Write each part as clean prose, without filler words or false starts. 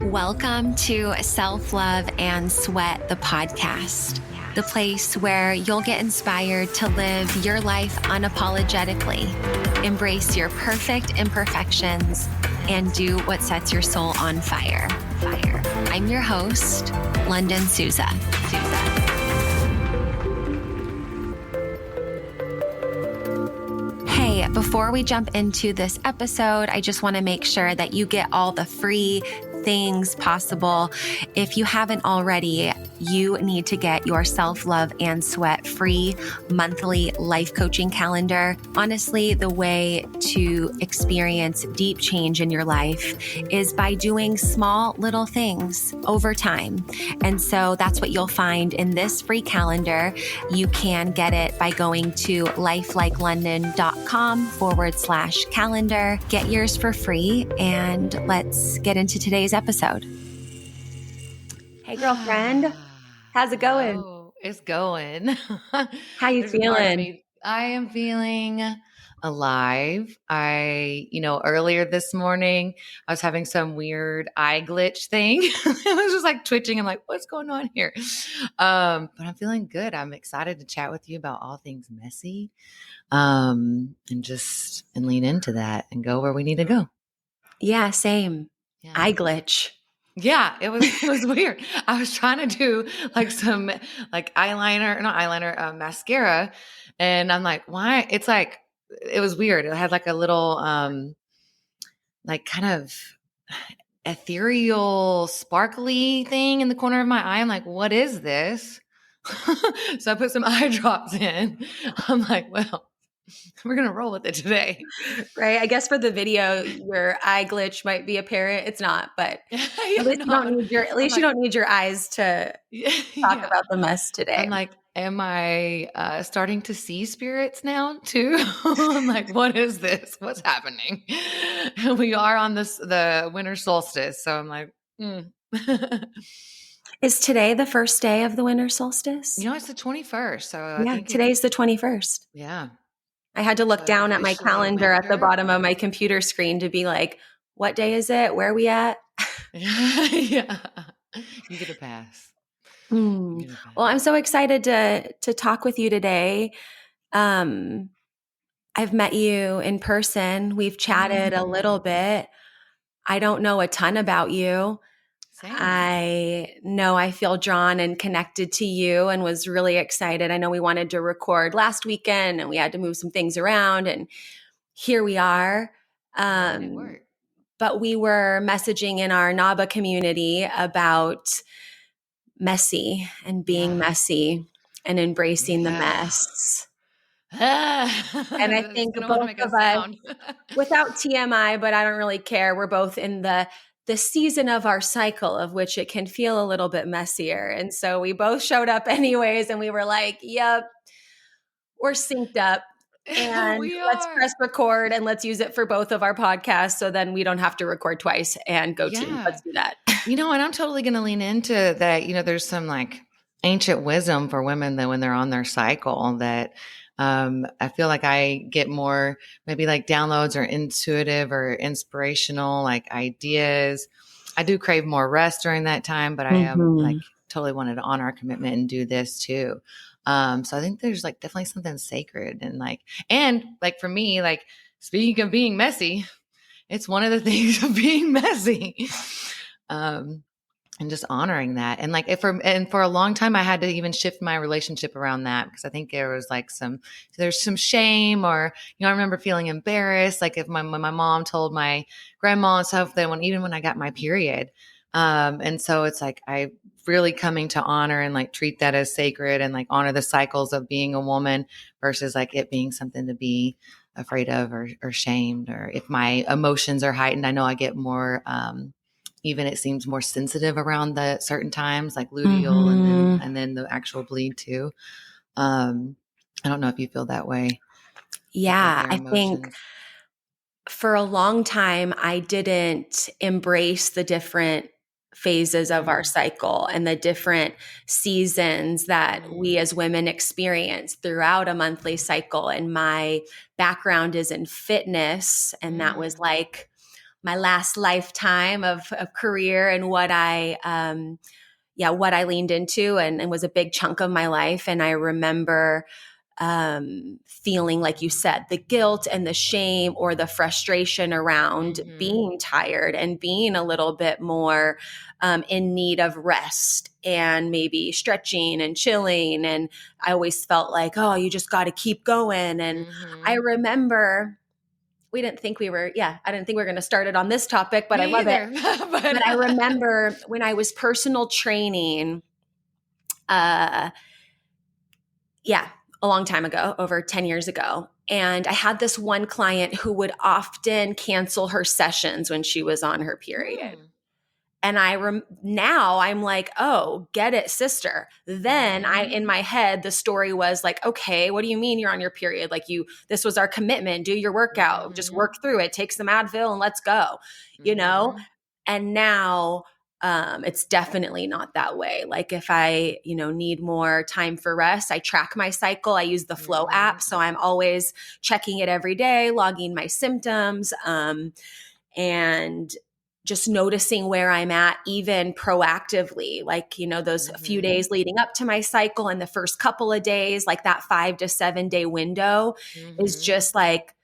Welcome to Self-Love and Sweat, the podcast, the place where you'll get inspired to live your life unapologetically, embrace your perfect imperfections, and do what sets your soul on fire. I'm your host, Lunden Souza. Hey, before we jump into this episode, I just want to make sure that you get all the free things possible. If you haven't already, you need to get your Self-Love and Sweat free monthly life coaching calendar. Honestly, the way to experience deep change in your life is by doing small little things over time. And so that's what you'll find in this free calendar. You can get it by going to lifelikeLondon.com/calendar. Get yours for free, and let's get into today's episode. Hey, girlfriend. How's it going? Oh, it's going. How you feeling? I am feeling alive. Earlier this morning, I was having some weird eye glitch thing. I was just like twitching. I'm like, what's going on here? But I'm feeling good. I'm excited to chat with you about all things messy, and lean into that and go where we need to go. Yeah, same. Yeah. Eye glitch. Yeah, it was weird. I was trying to do like some mascara. And I'm like, why? It's like, it was weird. It had like a little, like kind of ethereal, sparkly thing in the corner of my eye. I'm like, what is this? So I put some eye drops in. I'm like, well, we're going to roll with it today. Right. I guess for the video, your eye glitch might be apparent. It's not, but at least you don't need your eyes to talk about the mess today. I'm like, am I starting to see spirits now too? I'm like, what is this? What's happening? We are on the winter solstice. So I'm like, Is today the first day of the winter solstice? It's the 21st. So I think today's the 21st. Yeah. I had to look down at my calendar at the bottom of my computer screen to be like, what day is it? Where are we at? Yeah. You get a pass. Well, I'm so excited to talk with you today. I've met you in person. We've chatted a little bit. I don't know a ton about you. Same. I know I feel drawn and connected to you and was really excited. I know we wanted to record last weekend and we had to move some things around, and here we are. But we were messaging in our NABA community about messy and being messy and embracing the mess. And I think both of us, without TMI, but I don't really care, we're both in the season of our cycle of which it can feel a little bit messier. And so we both showed up anyways, and we were like, yep, we're synced up. And let's press record and let's use it for both of our podcasts, so then we don't have to record twice and go to. Let's do that. And I'm totally going to lean into that. There's some like ancient wisdom for women that when they're on their cycle that I feel like I get more maybe like downloads or intuitive or inspirational like ideas. I do crave more rest during that time, but I am like totally wanted to honor our commitment and do this too. So I think there's like definitely something sacred and for me, like speaking of being messy, it's one of the things of being messy. And just honoring that. And for a long time, I had to even shift my relationship around that because I think there was like there's some shame or, I remember feeling embarrassed. Like when my mom told my grandma and stuff that even when I got my period. And so it's like, I really coming to honor and like treat that as sacred and like honor the cycles of being a woman versus like it being something to be afraid of or shamed, or if my emotions are heightened, I know I get more, even it seems more sensitive around the certain times like luteal and then the actual bleed too. I don't know if you feel that way. Yeah, I think for a long time, I didn't embrace the different phases of our cycle and the different seasons that we as women experience throughout a monthly cycle. And my background is in fitness, and that was like my last lifetime of career and what what I leaned into and was a big chunk of my life. And I remember feeling, like you said, the guilt and the shame or the frustration around being tired and being a little bit more in need of rest and maybe stretching and chilling. And I always felt like, oh, you just got to keep going. And I remember I didn't think we were going to start it on this topic, but I love it. But I remember when I was personal training, a long time ago, over 10 years ago. And I had this one client who would often cancel her sessions when she was on her period. And now I'm like, oh, get it, sister. Then in my head, the story was like, okay, what do you mean you're on your period? Like this was our commitment. Do your workout, just work through it, take some Advil and let's go, you know? And now it's definitely not that way. Like if I, need more time for rest, I track my cycle. I use the Flow app. So I'm always checking it every day, logging my symptoms, and just noticing where I'm at, even proactively, like, those few days leading up to my cycle and the first couple of days, like that 5 to 7 day window is just like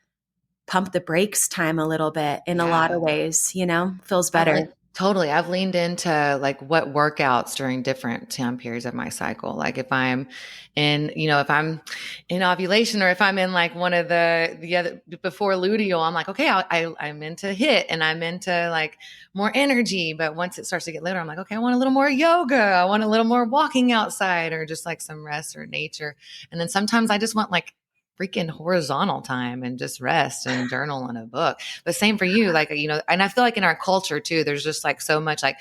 pump the brakes time a little bit in a lot of ways, feels better. Totally. I've leaned into like what workouts during different time periods of my cycle. Like if I'm if I'm in ovulation or if I'm in like one of the other before luteal, I'm like, okay, I'm into HIIT and I'm into like more energy. But once it starts to get later, I'm like, okay, I want a little more yoga. I want a little more walking outside or just like some rest or nature. And then sometimes I just want like freaking horizontal time and just rest and journal in a book. But same for you, like, and I feel like in our culture too, there's just like so much like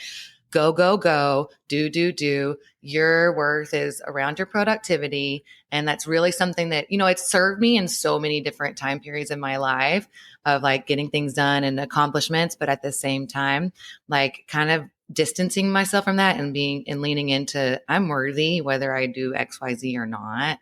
go, go, go, do. Your worth is around your productivity. And that's really something that, it's served me in so many different time periods in my life of like getting things done and accomplishments. But at the same time, like kind of distancing myself from that and leaning into I'm worthy, whether I do X, Y, Z or not.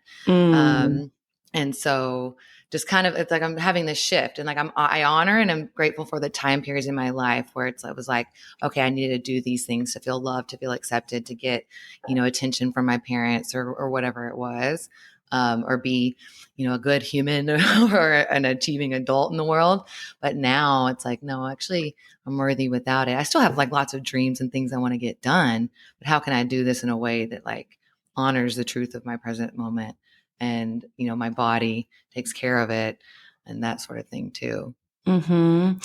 And so just kind of, it's like, I'm having this shift and like, I honor and I'm grateful for the time periods in my life where it was like, okay, I needed to do these things to feel loved, to feel accepted, to get, attention from my parents or whatever it was, or be, a good human or an achieving adult in the world. But now it's like, no, actually I'm worthy without it. I still have like lots of dreams and things I want to get done, but how can I do this in a way that like honors the truth of my present moment? And, my body takes care of it and that sort of thing too. And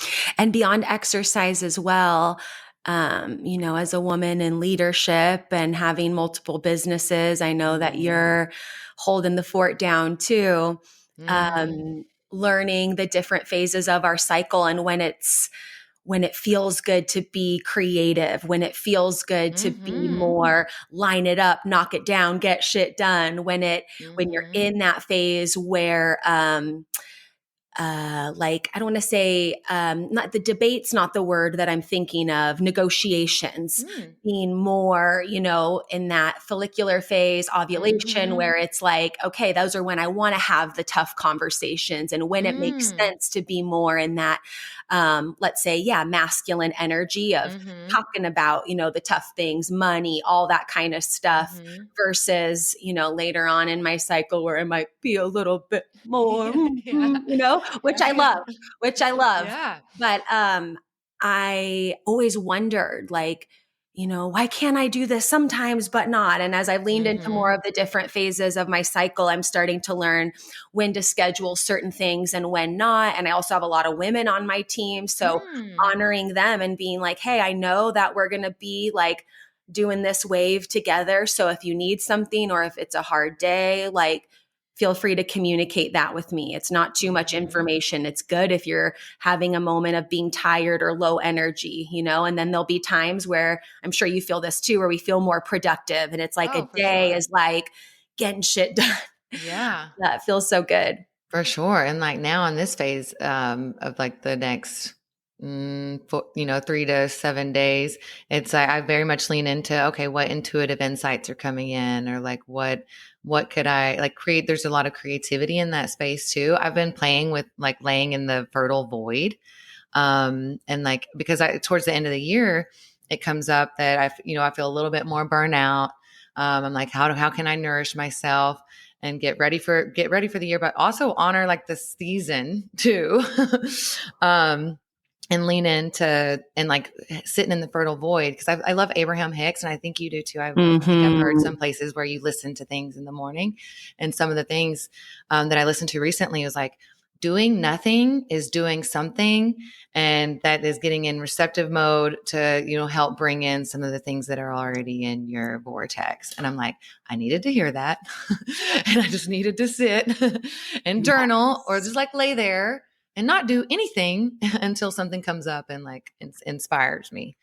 beyond exercise as well, as a woman in leadership and having multiple businesses, I know that you're holding the fort down too, learning the different phases of our cycle and when it feels good to be creative, when it feels good to be more line it up, knock it down, get shit done, when you're in that phase where, like, I don't want to say, not the debate's not the word that I'm thinking of, negotiations, being more, in that follicular phase, ovulation, where it's like, okay, those are when I want to have the tough conversations and when it makes sense to be more in that, let's say, masculine energy of talking about, the tough things, money, all that kind of stuff versus, later on in my cycle where it might be a little bit more, which I love. Yeah. But I always wondered, like, why can't I do this sometimes, but not? And as I've leaned into more of the different phases of my cycle, I'm starting to learn when to schedule certain things and when not. And I also have a lot of women on my team. So honoring them and being like, hey, I know that we're going to be like doing this wave together. So if you need something or if it's a hard day, like, feel free to communicate that with me. It's not too much information. It's good if you're having a moment of being tired or low energy, and then there'll be times where I'm sure you feel this too, where we feel more productive. And it's like a day is like getting shit done. Yeah. That feels so good. For sure. And like now in this phase of like the next 3 to 7 days, it's I very much lean into, okay, what intuitive insights are coming in or like what could I like create? There's a lot of creativity in that space too. I've been playing with like laying in the fertile void And like, because towards the end of the year, it comes up that I feel a little bit more burnout. I'm like, how can I nourish myself and get ready for the year, but also honor like the season too. And lean into and like sitting in the fertile void. Cause I love Abraham Hicks, and I think you do too. I think I've heard some places where you listen to things in the morning, and some of the things that I listened to recently was like, doing nothing is doing something, and that is getting in receptive mode to, help bring in some of the things that are already in your vortex. And I'm like, I needed to hear that. And I just needed to sit and journal or just like lay there and not do anything until something comes up and like inspires me.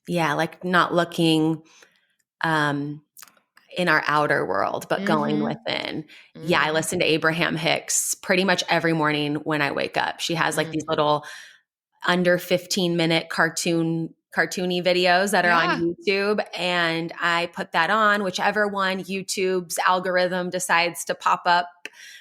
Yeah. Like not looking, in our outer world, but going within. Yeah. I listen to Abraham Hicks pretty much every morning when I wake up. She has like these little under 15-minute cartoony videos that are on YouTube. And I put that on, whichever one YouTube's algorithm decides to pop up,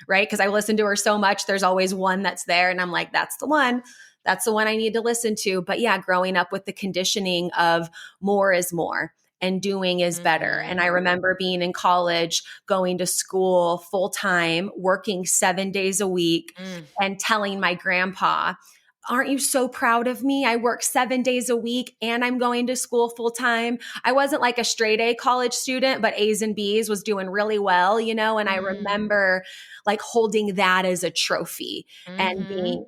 right? Because I listen to her so much. There's always one that's there. And I'm like, that's the one. That's the one I need to listen to. But yeah, growing up with the conditioning of more is more and doing is better. And I remember being in college, going to school full time, working 7 days a week and telling my grandpa, aren't you so proud of me? I work 7 days a week and I'm going to school full time. I wasn't like a straight A college student, but A's and B's, was doing really well, and I remember like holding that as a trophy and being,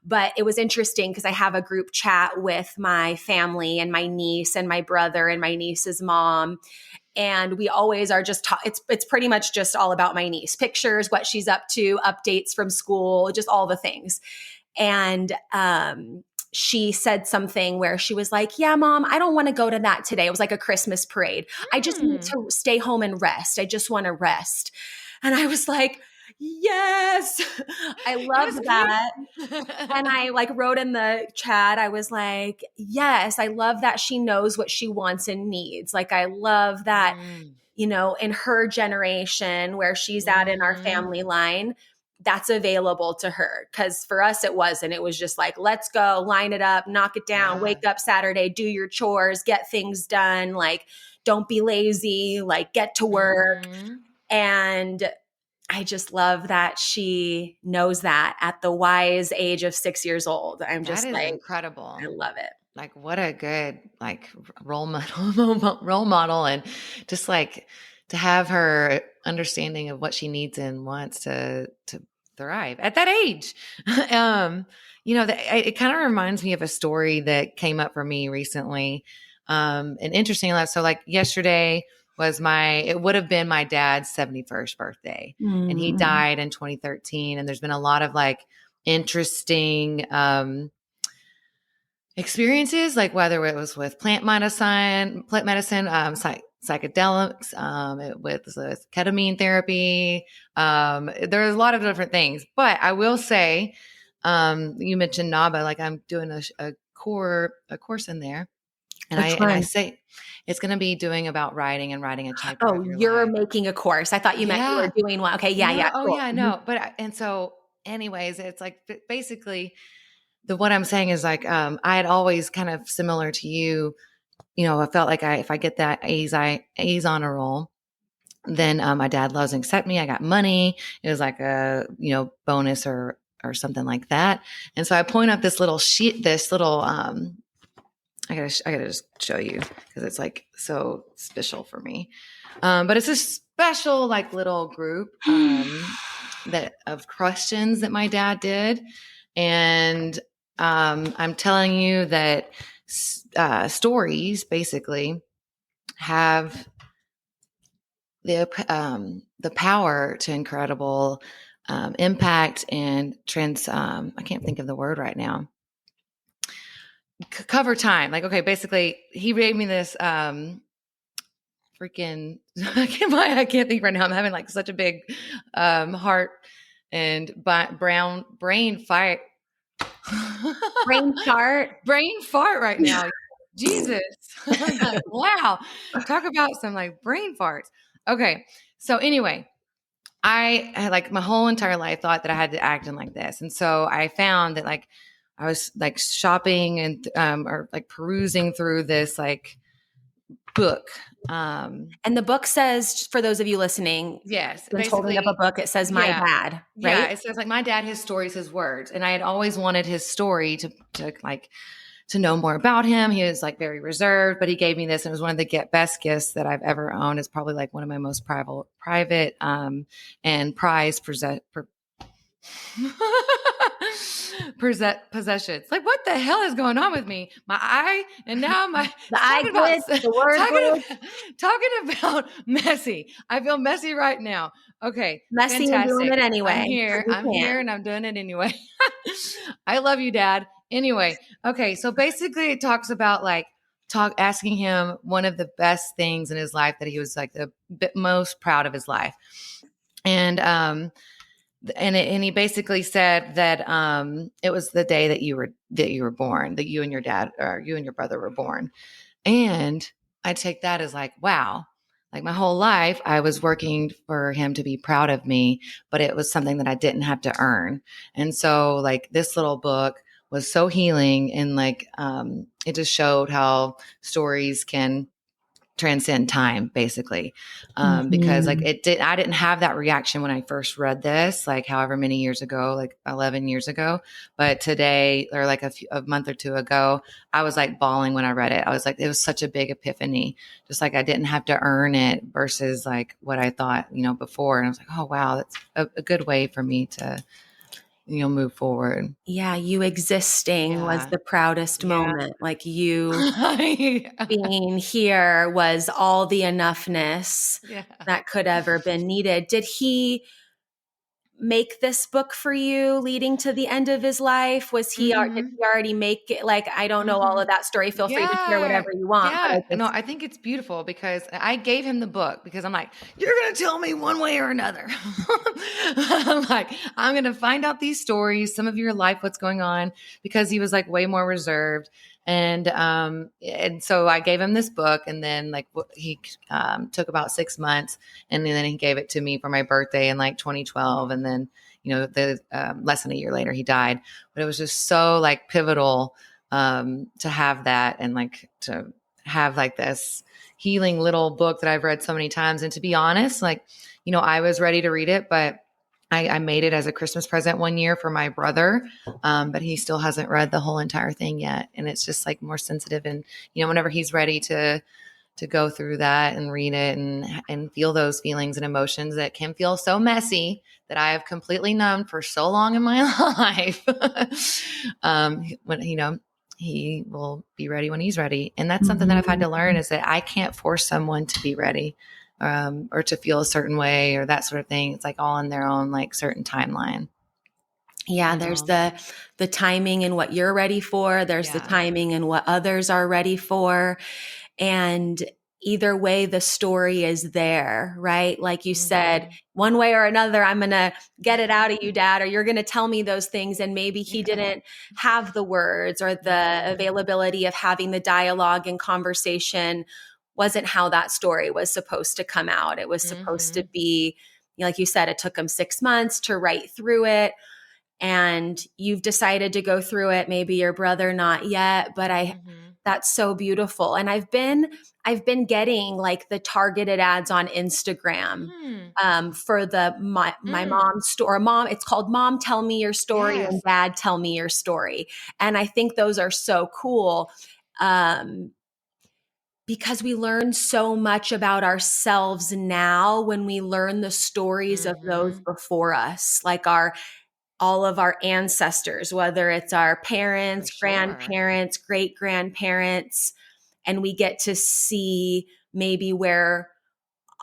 but it was interesting because I have a group chat with my family and my niece and my brother and my niece's mom. And we always are just it's pretty much just all about my niece, pictures, what she's up to, updates from school, just all the things. And she said something where she was like, yeah, Mom, I don't want to go to that today. It was like a Christmas parade. I just need to stay home and rest. I just want to rest. And I was like, yes, I love that. And I like wrote in the chat, I was like, yes, I love that she knows what she wants and needs. Like, I love that, in her generation where she's at in our family line, that's available to her. Cause for us, it wasn't. It was just like, let's go, line it up, knock it down, wake up Saturday, do your chores, get things done. Like, don't be lazy, like get to work. And I just love that she knows that at the wise age of 6 years old. I'm just like, incredible. I love it. Like, what a good like role model, and just like to have her understanding of what she needs and wants to thrive at that age. It kind of reminds me of a story that came up for me recently. And interesting enough, so like yesterday was it would have been my dad's 71st birthday, and he died in 2013. And there's been a lot of like interesting, experiences, like whether it was with plant medicine, psychedelics, with ketamine therapy. There's a lot of different things, but I will say, you mentioned NABA, like I'm doing a course in there. And I say it's going to be doing about writing a chapter of your you're life. making a course. I thought you meant you were doing one. Okay. Yeah. No, Yeah. Oh cool. yeah, no. But, and so anyways, it's like basically what I'm saying is like, I had always kind of similar to you, I felt like if I get that A's honor roll, then, my dad loves and accept me. I got money. It was like a, bonus or something like that. And so I point out this little sheet, I gotta just show you because it's like so special for me. But it's a special like little group that of questions that my dad did, and I'm telling you that stories basically have the power to incredible impact and I can't think of the word right now. Cover time. Like, okay, basically he gave me this freaking I can't think right now. I'm having like such a big heart and brain fight. Brain fart right now. Jesus. I'm like, wow. Talk about some like brain farts. Okay. So anyway, I like my whole entire life thought that I had to act in like this. And so I found that like I was like shopping and or like perusing through this like book. And the book says, for those of you listening, Yes, Kristin's holding up a basically, book. It says "My yeah. Dad," Yeah, right? it says like my dad, his stories, his words. And I had always wanted his story to like to know more about him. He was like very reserved, but he gave me this and it was one of the best gifts that I've ever owned. It's probably like one of my most private and prized possessions. Like, what the hell is going on with me? My eye, and now my The eye glitch, the word glitch. talking about messy. I feel messy right now. Okay, Messy and doing fantastic. it anyway. I'm here, and I'm doing it anyway. I love you, Dad. Anyway, okay, so basically, it talks about like asking him one of the best things in his life that he was like the most proud of his life, and and he basically said that it was the day that you were born, that you and your dad or you and your brother were born. And I take that as like, wow, like my whole life I was working for him to be proud of me, but it was something that I didn't have to earn. And so like this little book was so healing, and like it just showed how stories can transcend time basically. Because like I didn't have that reaction when I first read this, like however many years ago, like 11 years ago, but today or like a month or two ago, I was like bawling when I read it. I was like, it was such a big epiphany, just like I didn't have to earn it versus like what I thought, before. And I was like, oh wow, that's a good way for me to, move forward. Yeah, you existing was Yeah. the proudest Yeah. moment. Like you being here was all the enoughness Yeah. that could ever been needed. Did he make this book for you leading to the end of his life? Did Mm-hmm. he already make it? Like, I don't know all Mm-hmm. of that story. Feel free to share Yeah. whatever you want, but Yeah. No, I think it's beautiful because I gave him the book because I'm like, you're going to tell me one way or another. I'm like, I'm going to find out these stories, some of your life, what's going on, because he was like way more reserved. And so I gave him this book, and then like he took about 6 months, and then he gave it to me for my birthday in like 2012. And then, the less than a year later, he died. But it was just so like pivotal to have that, and like to have like this healing little book that I've read so many times. And to be honest, like, I was ready to read it, but I made it as a Christmas present one year for my brother. But he still hasn't read the whole entire thing yet. And it's just like more sensitive. And, whenever he's ready to go through that and read it and feel those feelings and emotions that can feel so messy that I have completely numbed for so long in my life. When, he will be ready when he's ready. And that's something that I've had to learn, is that I can't force someone to be ready, or to feel a certain way or that sort of thing. It's like all in their own, like certain timeline. Yeah, there's the timing and what you're ready for. There's the timing and what others are ready for. And either way, the story is there, right? Like you said, one way or another, I'm going to get it out of you, Dad, or you're going to tell me those things. And maybe he didn't have the words or the availability of having the dialogue and conversation wasn't how that story was supposed to come out. It was supposed to be, like you said, it took him 6 months to write through it. And you've decided to go through it. Maybe your brother not yet, but that's so beautiful. And I've been getting like the targeted ads on Instagram for my mom's story. It's called Mom Tell Me Your Story and Dad Tell Me Your Story. And I think those are so cool. Because we learn so much about ourselves now when we learn the stories of those before us, like all of our ancestors, whether it's our parents, grandparents, great grandparents, and we get to see maybe where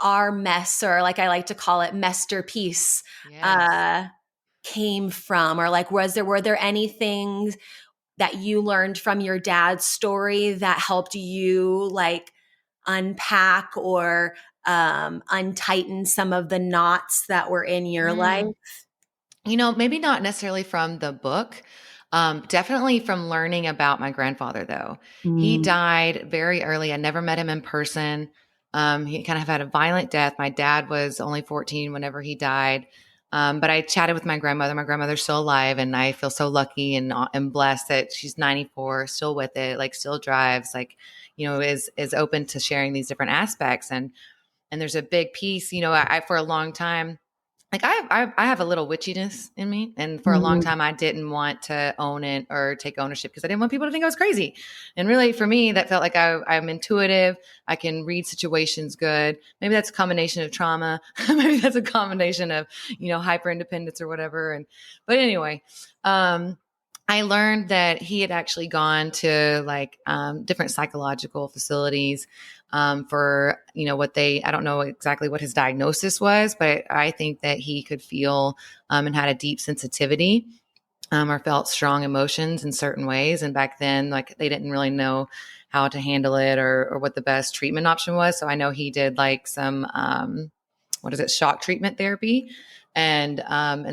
our mess, or like I like to call it masterpiece, came from, or like were there anything that you learned from your dad's story that helped you like unpack or untighten some of the knots that were in your life? Maybe not necessarily from the book. Definitely from learning about my grandfather, though. He died very early. I never met him in person. He kind of had a violent death. My dad was only 14 whenever he died. But I chatted with my grandmother. My grandmother's still alive, and I feel so lucky and blessed that she's 94, still with it, like still drives, like, is open to sharing these different aspects. And there's a big piece, I for a long time, like I have a little witchiness in me. And for a long Mhm. time, I didn't want to own it or take ownership because I didn't want people to think I was crazy. And really for me, that felt like I'm intuitive. I can read situations good. Maybe that's a combination of trauma. Maybe that's a combination of, hyper independence or whatever. But anyway, I learned that he had actually gone to like different psychological facilities for I don't know exactly what his diagnosis was, but I think that he could feel and had a deep sensitivity or felt strong emotions in certain ways. And back then, like they didn't really know how to handle it or what the best treatment option was. So I know he did like some shock treatment therapy. And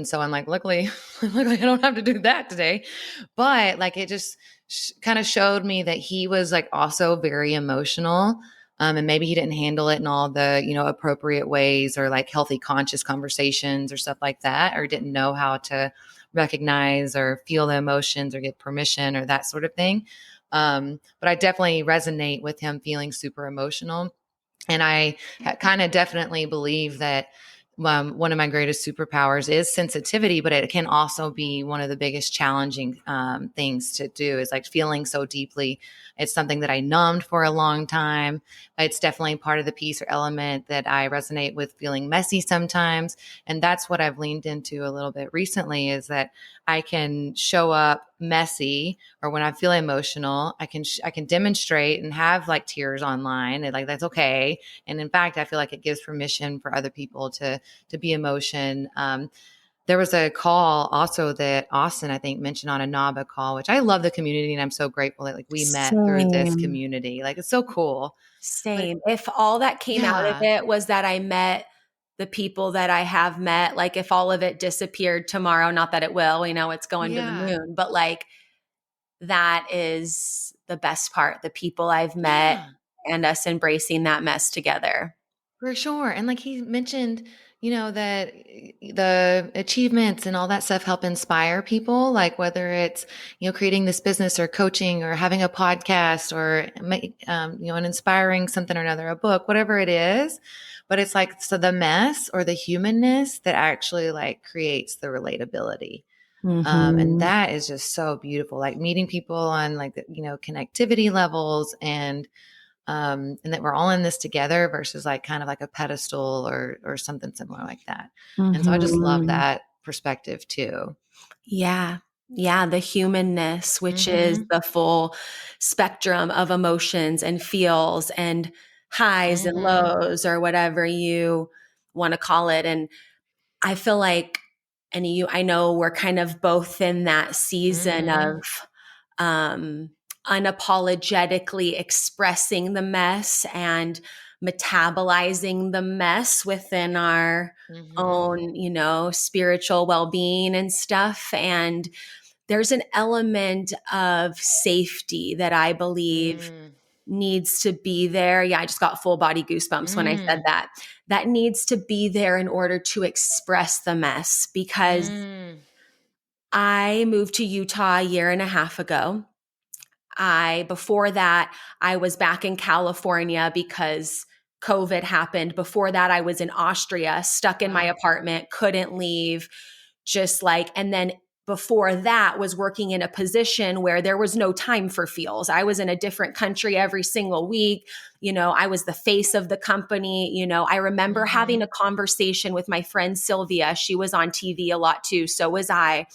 so I'm like, luckily I don't have to do that today. But like it just kind of showed me that he was like also very emotional. And maybe he didn't handle it in all the, appropriate ways or like healthy, conscious conversations or stuff like that, or didn't know how to recognize or feel the emotions or get permission or that sort of thing. But I definitely resonate with him feeling super emotional. And I kind of definitely believe that one of my greatest superpowers is sensitivity, but it can also be one of the biggest challenging things to do is like feeling so deeply. It's something that I numbed for a long time. It's definitely part of the piece or element that I resonate with feeling messy sometimes. And that's what I've leaned into a little bit recently is that I can show up messy or when I feel emotional, I can demonstrate and have like tears online and like, that's okay. And in fact, I feel like it gives permission for other people to be emotion. There was a call also that Austin, I think, mentioned on a NABA call, which I love the community. And I'm so grateful that like we met through this Same. community. Like it's so cool. But Same. If all that came out of yeah, it was that I met the people that I have met, like if all of it disappeared tomorrow, not that it will, it's going to the yeah, moon, but like that is the best part, the people I've met yeah. and us embracing that mess together. For sure. And like he mentioned, that the achievements and all that stuff help inspire people, like whether it's, creating this business or coaching or having a podcast or, an inspiring something or another, a book, whatever it is. But it's like, so the mess or the humanness that actually like creates the relatability. And Mhm. that is just so beautiful, like meeting people on like, connectivity levels and that we're all in this together versus like kind of like a pedestal or something similar like that. And so I just love Mhm. that perspective too. Yeah. Yeah, the humanness, which is Mhm. the full spectrum of emotions and feels and highs and Mhm. lows or whatever you want to call it. And I feel like, I know we're kind of both in that season Mhm. of um, unapologetically expressing the mess and metabolizing the mess within our Mhm. own, spiritual well being and stuff. And there's an element of safety that I believe Mm. needs to be there. Yeah, I just got full body goosebumps when I said Mm. that. That needs to be there in order to express the mess because Mm. I moved to Utah a year and a half ago. Before that, I was back in California because COVID happened. Before that, I was in Austria, stuck in my Wow. apartment, couldn't leave, just like, and then before that was working in a position where there was no time for feels. I was in a different country every single week. I was the face of the company. I remember having Mhm. a conversation with my friend Sylvia. She was on TV a lot too. So was I,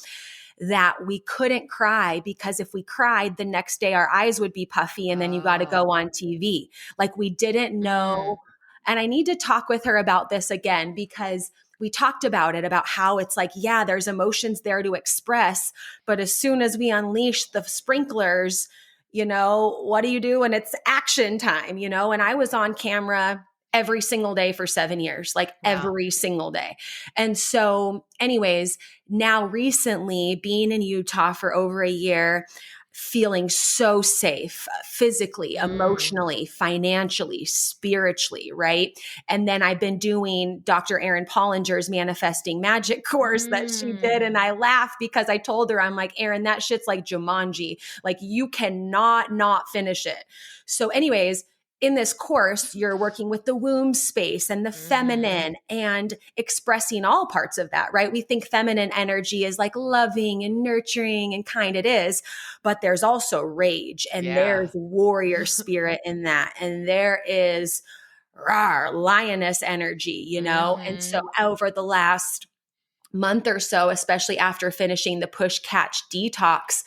that we couldn't cry because if we cried the next day, our eyes would be puffy and then you got to Oh. go on TV. Like we didn't Mm. know. And I need to talk with her about this again because we talked about it, about how it's like, yeah, there's emotions there to express. But as soon as we unleash the sprinklers, what do you do when it's action time, And I was on camera every single day for 7 years, like Wow. every single day. And so, anyways, now recently being in Utah for over a year, feeling so safe physically, Mm. emotionally, financially, spiritually, right? And then I've been doing Dr. Erin Pollinger's Manifesting Magic course that she did. And Mm. I laugh because I told her, I'm like, Erin, that shit's like Jumanji. Like you cannot not finish it. So, anyways, in this course, you're working with the womb space and the Mhm. feminine and expressing all parts of that, right? We think feminine energy is like loving and nurturing and kind. It is, but there's also rage and Yeah. there's warrior spirit in that. And there is rawr, lioness energy, you know? And so Mhm. over the last month or so, especially after finishing the push catch detox,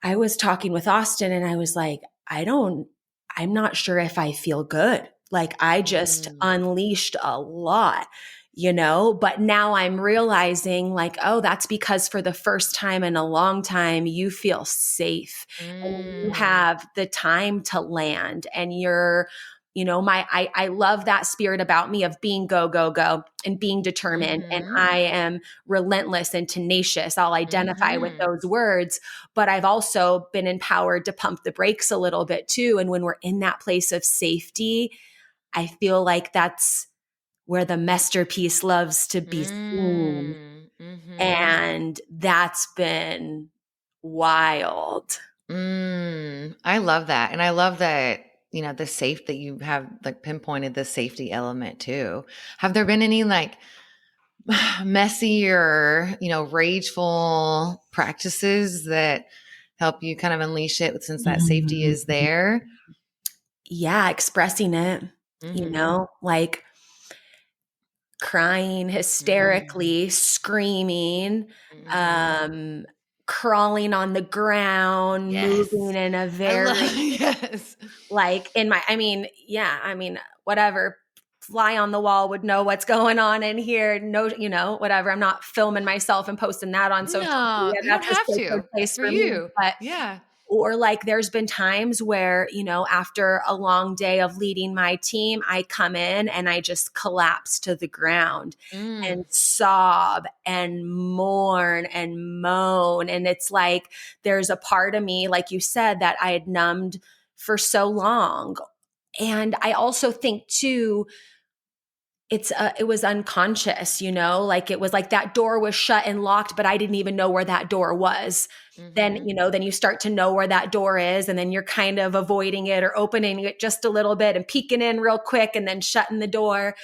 I was talking with Austin and I was like, I'm not sure if I feel good. Like I just Mm. unleashed a lot, you know, but now I'm realizing like, oh, that's because for the first time in a long time, you feel safe and you Mm. have the time to land and you're, you know, I love that spirit about me of being go, go, go and being determined. And Mhm. I am relentless and tenacious. I'll identify with Mhm. those words, but I've also been empowered to pump the brakes a little bit too. And when we're in that place of safety, I feel like that's where the masterpiece loves to be seen. Mm. Mhm. And that's been wild. I love that. And I love that, the safe that you have like pinpointed the safety element too. Have there been any like messy or, rageful practices that help you kind of unleash it since that safety is there? Yeah, expressing it, you Mhm. know, like crying Mhm. hysterically, screaming, Mhm. um, crawling on the ground, moving Yes. in a I love very yes. like in my, I mean, yeah, I mean, whatever. Fly on the wall would know what's going on in here. No, you know, whatever. I'm not filming myself and posting that on social No, media. you don't That's a have sacred to. It's place for for me. you. But Yeah. or like there's been times where, you know, after a long day of leading my team, I come in and I just collapse to the ground Mm. and sob and mourn and moan. And it's like there's a part of me, like you said, that I had numbed for so long. And I also think too, it was unconscious, you know, like it was like that door was shut and locked, but I didn't even know where that door was. Then, Mhm. you know, then you start to know where that door is and then you're kind of avoiding it or opening it just a little bit and peeking in real quick and then shutting the door.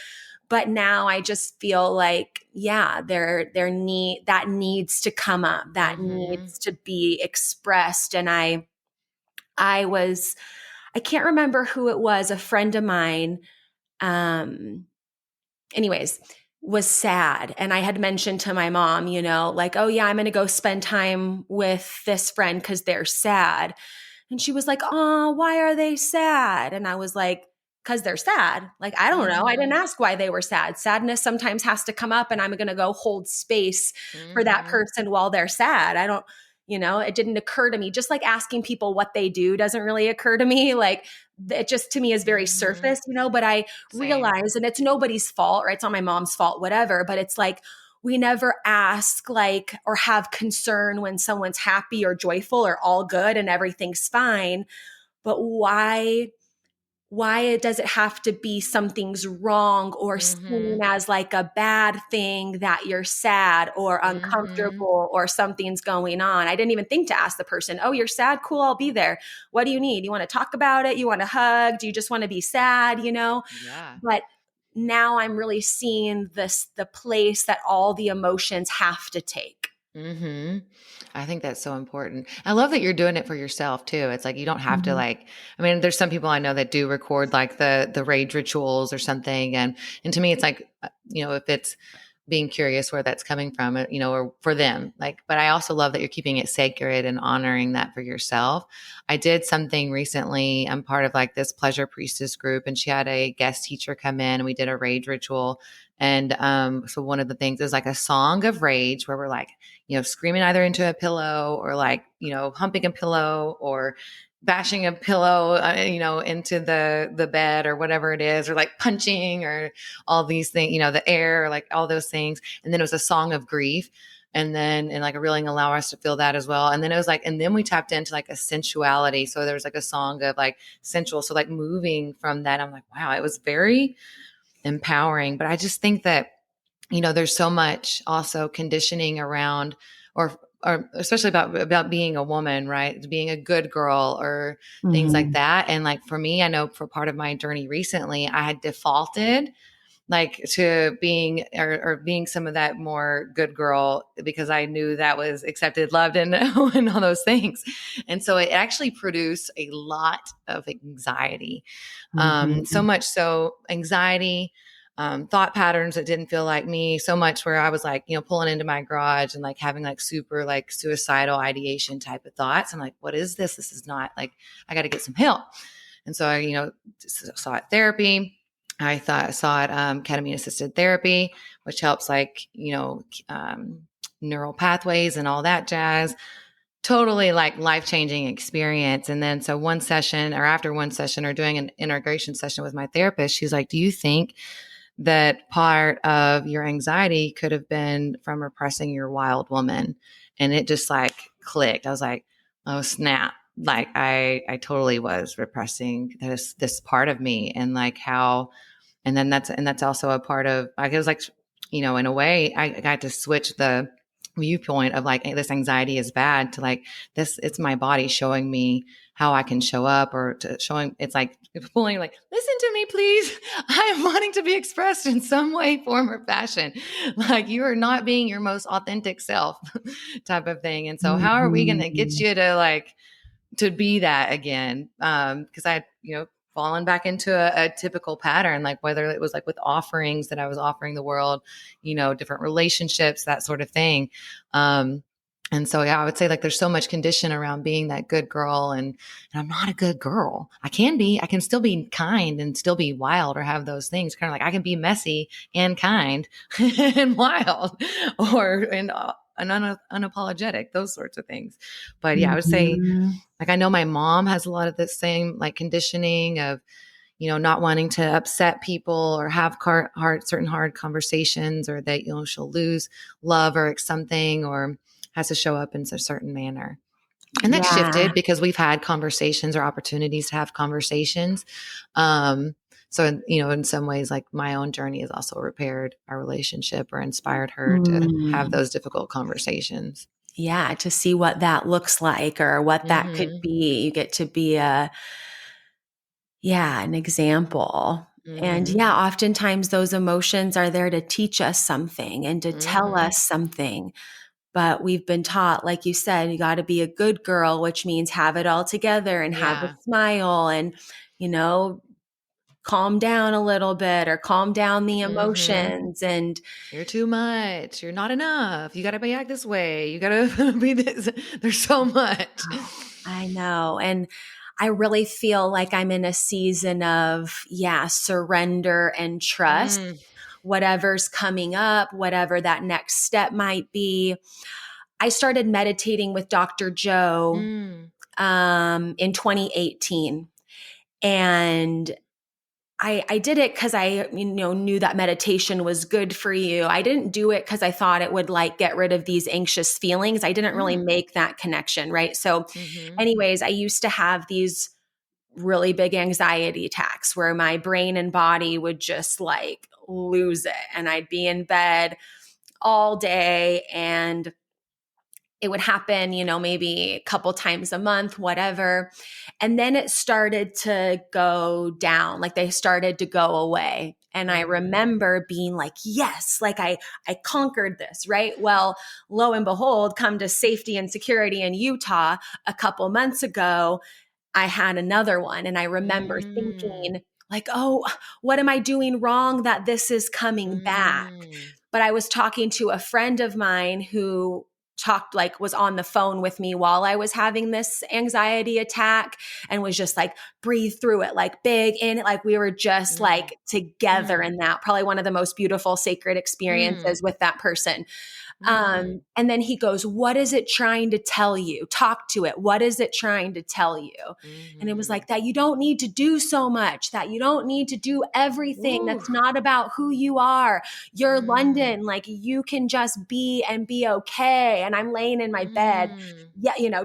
But now I just feel like, yeah, that needs to come up. That Mhm. needs to be expressed. And I was, I can't remember who it was, a friend of mine, um, anyways, was sad. And I had mentioned to my mom, you know, like, oh, yeah, I'm going to go spend time with this friend because they're sad. And she was like, oh, why are they sad? And I was like, because they're sad. Like, I don't know. I didn't Mhm. ask why they were sad. Sadness sometimes has to come up, and I'm going to go hold space for that Mhm. person while they're sad. I don't, you know, it didn't occur to me. Just like asking people what they do doesn't really occur to me. Like, it just to me is very Mhm. surface, you know, but I Same. realize, and it's nobody's fault, right? It's not my mom's fault, whatever, but it's like, we never ask like or have concern when someone's happy or joyful or all good and everything's fine, but why does it have to be something's wrong or seen Mhm. as like a bad thing that you're sad or Mhm. uncomfortable or something's going on? I didn't even think to ask the person, oh, you're sad, cool, I'll be there. What do you need? You want to talk about it? You want a hug? Do you just want to be sad, you know? Yeah. But now I'm really seeing the place that all the emotions have to take. I think that's so important. I love that you're doing it for yourself too. It's like you don't have to Mhm. like I mean there's some people I know that do record like the rage rituals or something and to me it's like if it's being curious where that's coming from, or for them. Like but I also love that you're keeping it sacred and honoring that for yourself. I did something recently. I'm part of like this pleasure priestess group and she had a guest teacher come in and we did a rage ritual. And so one of the things is like a song of rage where we're like screaming either into a pillow or like, humping a pillow or bashing a pillow, into the bed or whatever it is, or like punching or all these things, the air, like all those things. And then it was a song of grief. and like really allow us to feel that as well. And then it was like, and then we tapped into like a sensuality. So there was like a song of like sensual. So like moving from that, I'm like, wow, it was very empowering. But I just think that, there's so much also conditioning around, or especially about being a woman, right? Being a good girl or things like Mhm. that. And like for me, I know for part of my journey recently, I had defaulted like to being or being some of that more good girl because I knew that was accepted, loved, and, and all those things. And so it actually produced a lot of anxiety. So Mhm. much so anxiety, thought patterns that didn't feel like me, so much where I was like, pulling into my garage and like having like super like suicidal ideation type of thoughts. I'm like, what is this? This is not like, I got to get some help. And so I, sought therapy. Sought ketamine assisted therapy, which helps like, neural pathways and all that jazz. Totally like life-changing experience. And then so one session or after one session or doing an integration session with my therapist, she's like, do you think that part of your anxiety could have been from repressing your wild woman? And it just like clicked. I was like, oh snap. Like I totally was repressing this part of me, and like how, and then that's also a part of, like, it was like, in a way I got to switch the viewpoint of like, hey, this anxiety is bad to like this, it's my body showing me how I can show up, or to showing, it's like pulling like, listen to me, please. I am wanting to be expressed in some way, form, or fashion. Like you are not being your most authentic self type of thing. And so how are we going to get Mhm. you to like, to be that again? Because I, fallen back into a typical pattern, like whether it was like with offerings that I was offering the world, different relationships, that sort of thing. And so, yeah, I would say like there's so much condition around being that good girl, and I'm not a good girl. I can still be kind and still be wild or have those things. Kind of like I can be messy and kind and wild, and unapologetic, those sorts of things. But yeah, I would say Mhm. like I know my mom has a lot of the same like conditioning of, not wanting to upset people or have certain hard conversations, or that, she'll lose love or something, or has to show up in a certain manner. And that Yeah. shifted because we've had conversations or opportunities to have conversations. So, in some ways, like my own journey has also repaired our relationship or inspired her to have Mm. those difficult conversations. Yeah, to see what that looks like or what that could Mm-hmm. be. You get to be an example. And Mm-hmm. yeah, oftentimes those emotions are there to teach us something and to tell Mm-hmm. us something. But we've been taught, like you said, you got to be a good girl, which means have it all together and have a Yeah. smile and, you know, calm down a little bit or calm down the Mm-hmm. emotions. And You're too much. You're not enough. You got to be act this way. You got to be this. There's so much. I know. And I really feel like I'm in a season of, surrender and trust. Mm, Whatever's coming up, whatever that next step might be. I started meditating with Dr. Joe mm, in 2018. And I did it because I knew that meditation was good for you. I didn't do it because I thought it would like get rid of these anxious feelings. I didn't really mm, make that connection, right? So, mm-hmm, anyways, I used to have these really big anxiety attacks where my brain and body would just like lose it, and I'd be in bed all day, and it would happen, maybe a couple times a month, whatever. And then it started to go down, like they started to go away. And I mm-hmm, remember being like, yes, like I conquered this, right? Well, lo and behold, come to safety and security in Utah a couple months ago, I had another one. And I remember mm, thinking, like, oh, what am I doing wrong that this is coming back? mm, But I was talking to a friend of mine who was on the phone with me while I was having this anxiety attack, and was just like, breathe through it, like big in it. Like we were just mm, like together mm, in that, probably one of the most beautiful sacred mm, experiences with that person. And then he goes, what is it trying to tell you? Talk to it. What is it trying to tell you? And it was like that you don't need to do so much, that you don't need to do everything. That's not about who you are. You're Lunden. Like you can just be and be okay. And I'm laying in my bed,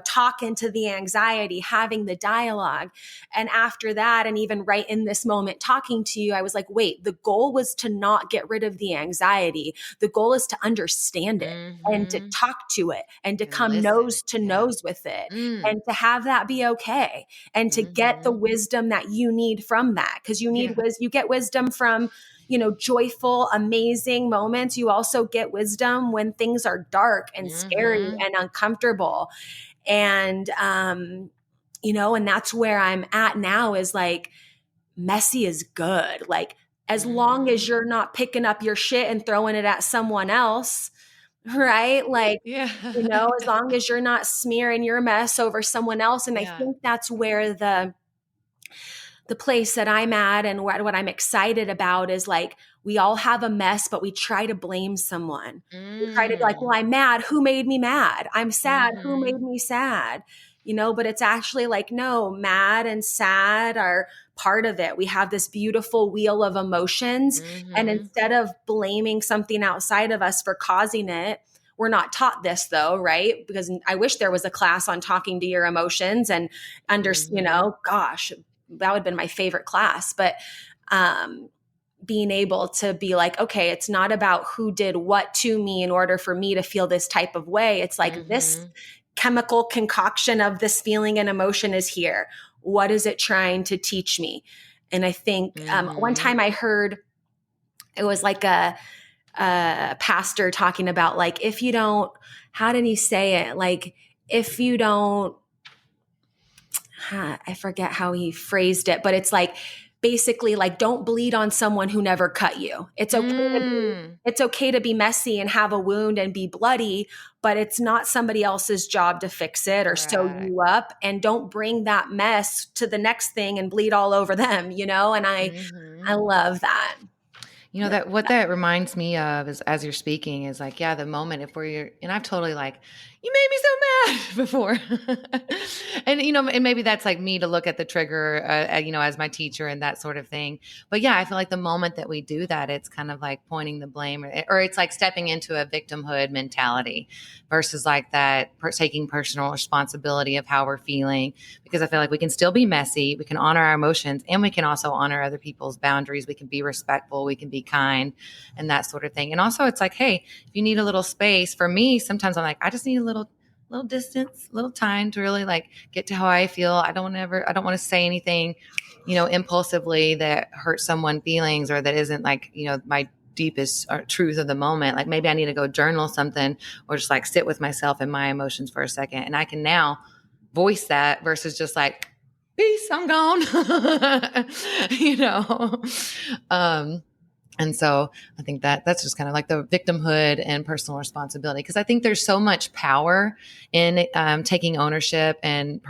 talking to the anxiety, having the dialogue. And after that, and even right in this moment, talking to you, I was like, wait, the goal was to not get rid of the anxiety. The goal is to understand it and to talk to it and to come nose to nose with it and to have that be okay and to get the wisdom that you need from that. Cause you need you get wisdom from, joyful, amazing moments. You also get wisdom when things are dark and scary and uncomfortable. And, and that's where I'm at now is like, messy is good. Like, as long as you're not picking up your shit and throwing it at someone else, right? Like, as long as you're not smearing your mess over someone else. And I think that's where the place that I'm at and what I'm excited about is like, we all have a mess, but we try to blame someone. We try to be like, well, I'm mad. Who made me mad? I'm sad. Who made me sad? But it's actually like, no, mad and sad are part of it. We have this beautiful wheel of emotions. And instead of blaming something outside of us for causing it, we're not taught this though, right? Because I wish there was a class on talking to your emotions and gosh, that would have been my favorite class. But being able to be like, okay, it's not about who did what to me in order for me to feel this type of way. It's like this chemical concoction of this feeling and emotion is here. What is it trying to teach me? And I think one time I heard it was like a pastor talking about like, if you don't, how did he say it? Like, if you don't, I forget how he phrased it, but it's like, basically like, don't bleed on someone who never cut you. It's okay to be messy and have a wound and be bloody, but it's not somebody else's job to fix it or sew you up. And don't bring that mess to the next thing and bleed all over them, and I love that. That what that reminds me of is as you're speaking is like, the moment and I've totally like, you made me so mad before. And, and maybe that's like me to look at the trigger, as my teacher and that sort of thing. But I feel like the moment that we do that, it's kind of like pointing the blame or it's like stepping into a victimhood mentality versus like that taking personal responsibility of how we're feeling. Because I feel like we can still be messy. We can honor our emotions and we can also honor other people's boundaries. We can be respectful. We can be kind and that sort of thing. And also it's like, hey, if you need a little space, for me, sometimes I'm like, I just need a little distance, little time to really like get to how I feel. I don't want to say anything, impulsively that hurts someone's feelings or that isn't like, my deepest truth of the moment. Like maybe I need to go journal something or just like sit with myself and my emotions for a second. And I can now voice that versus just like, peace, I'm gone. And so I think that's just kind of like the victimhood and personal responsibility. Cause I think there's so much power in taking ownership and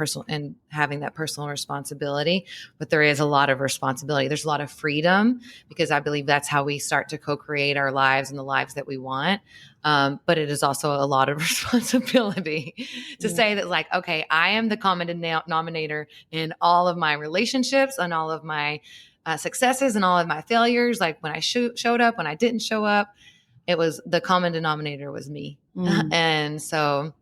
having that personal responsibility, but there is a lot of responsibility. There's a lot of freedom because I believe that's how we start to co-create our lives and the lives that we want. But it is also a lot of responsibility to say that like, okay, I am the common denominator in all of my relationships and all of my successes and all of my failures. Like when I showed up, when I didn't show up, it was the common denominator was me. And so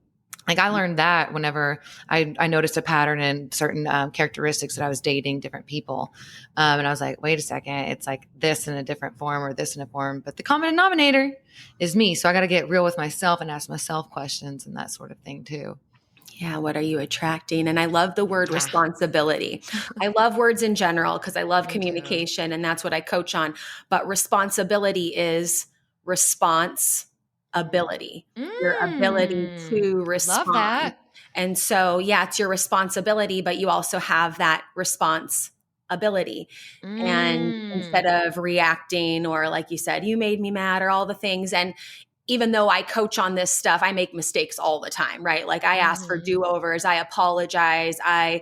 like I learned that whenever I noticed a pattern in certain characteristics that I was dating different people. And I was like, wait a second, it's like this in a different form or this in a form, but the common denominator is me. So I got to get real with myself and ask myself questions and that sort of thing too. Yeah. What are you attracting? And I love the word responsibility. I love words in general because I love communication and that's what I coach on. But responsibility is response ability, your ability to respond. Love that. And so, it's your responsibility, but you also have that response ability. And instead of reacting or like you said, you made me mad or all the things. And even though I coach on this stuff, I make mistakes all the time, right? Like I ask for do-overs, I apologize, and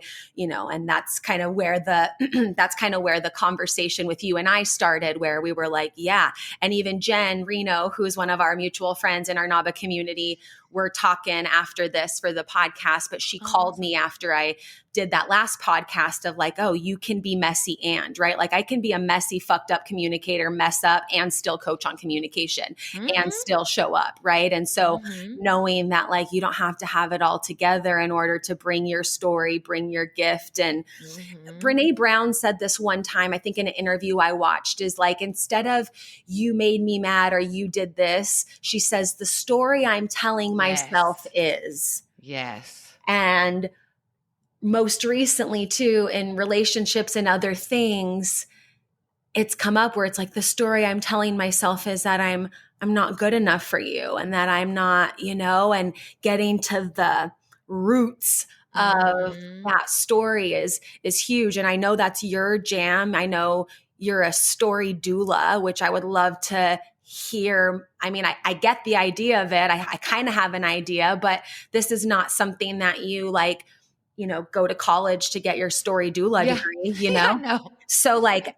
that's kind of where the conversation with you and I started, where we were like, yeah. And even Jen Reno, who's one of our mutual friends in our NABA community, we're talking after this for the podcast, but she called me after I did that last podcast of like, oh, you can be messy and, right? Like I can be a messy, fucked up communicator, mess up and still coach on communication and still show up, right? And so knowing that like you don't have to have it all together in order to bring your story, bring your gift. And Brene Brown said this one time, I think in an interview I watched, is like, instead of you made me mad or you did this, she says, the story I'm telling myself is. Yes. And most recently too, in relationships and other things, it's come up where it's like the story I'm telling myself is that I'm not good enough for you and that I'm not, and getting to the roots of that story is huge. And I know that's your jam. I know you're a story doula, which I would love to hear. I mean, I get the idea of it. I kind of have an idea, but this is not something that you like, go to college to get your story doula degree, No. So like,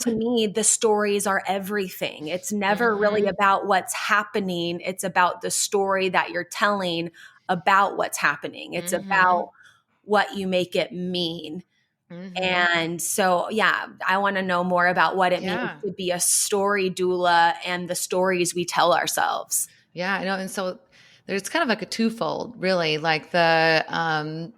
to me, the stories are everything. It's never really about what's happening. It's about the story that you're telling about what's happening. It's about what you make it mean. And so, I want to know more about what it means to be a story doula and the stories we tell ourselves. Yeah, I know. And so there's kind of like a twofold, really, like the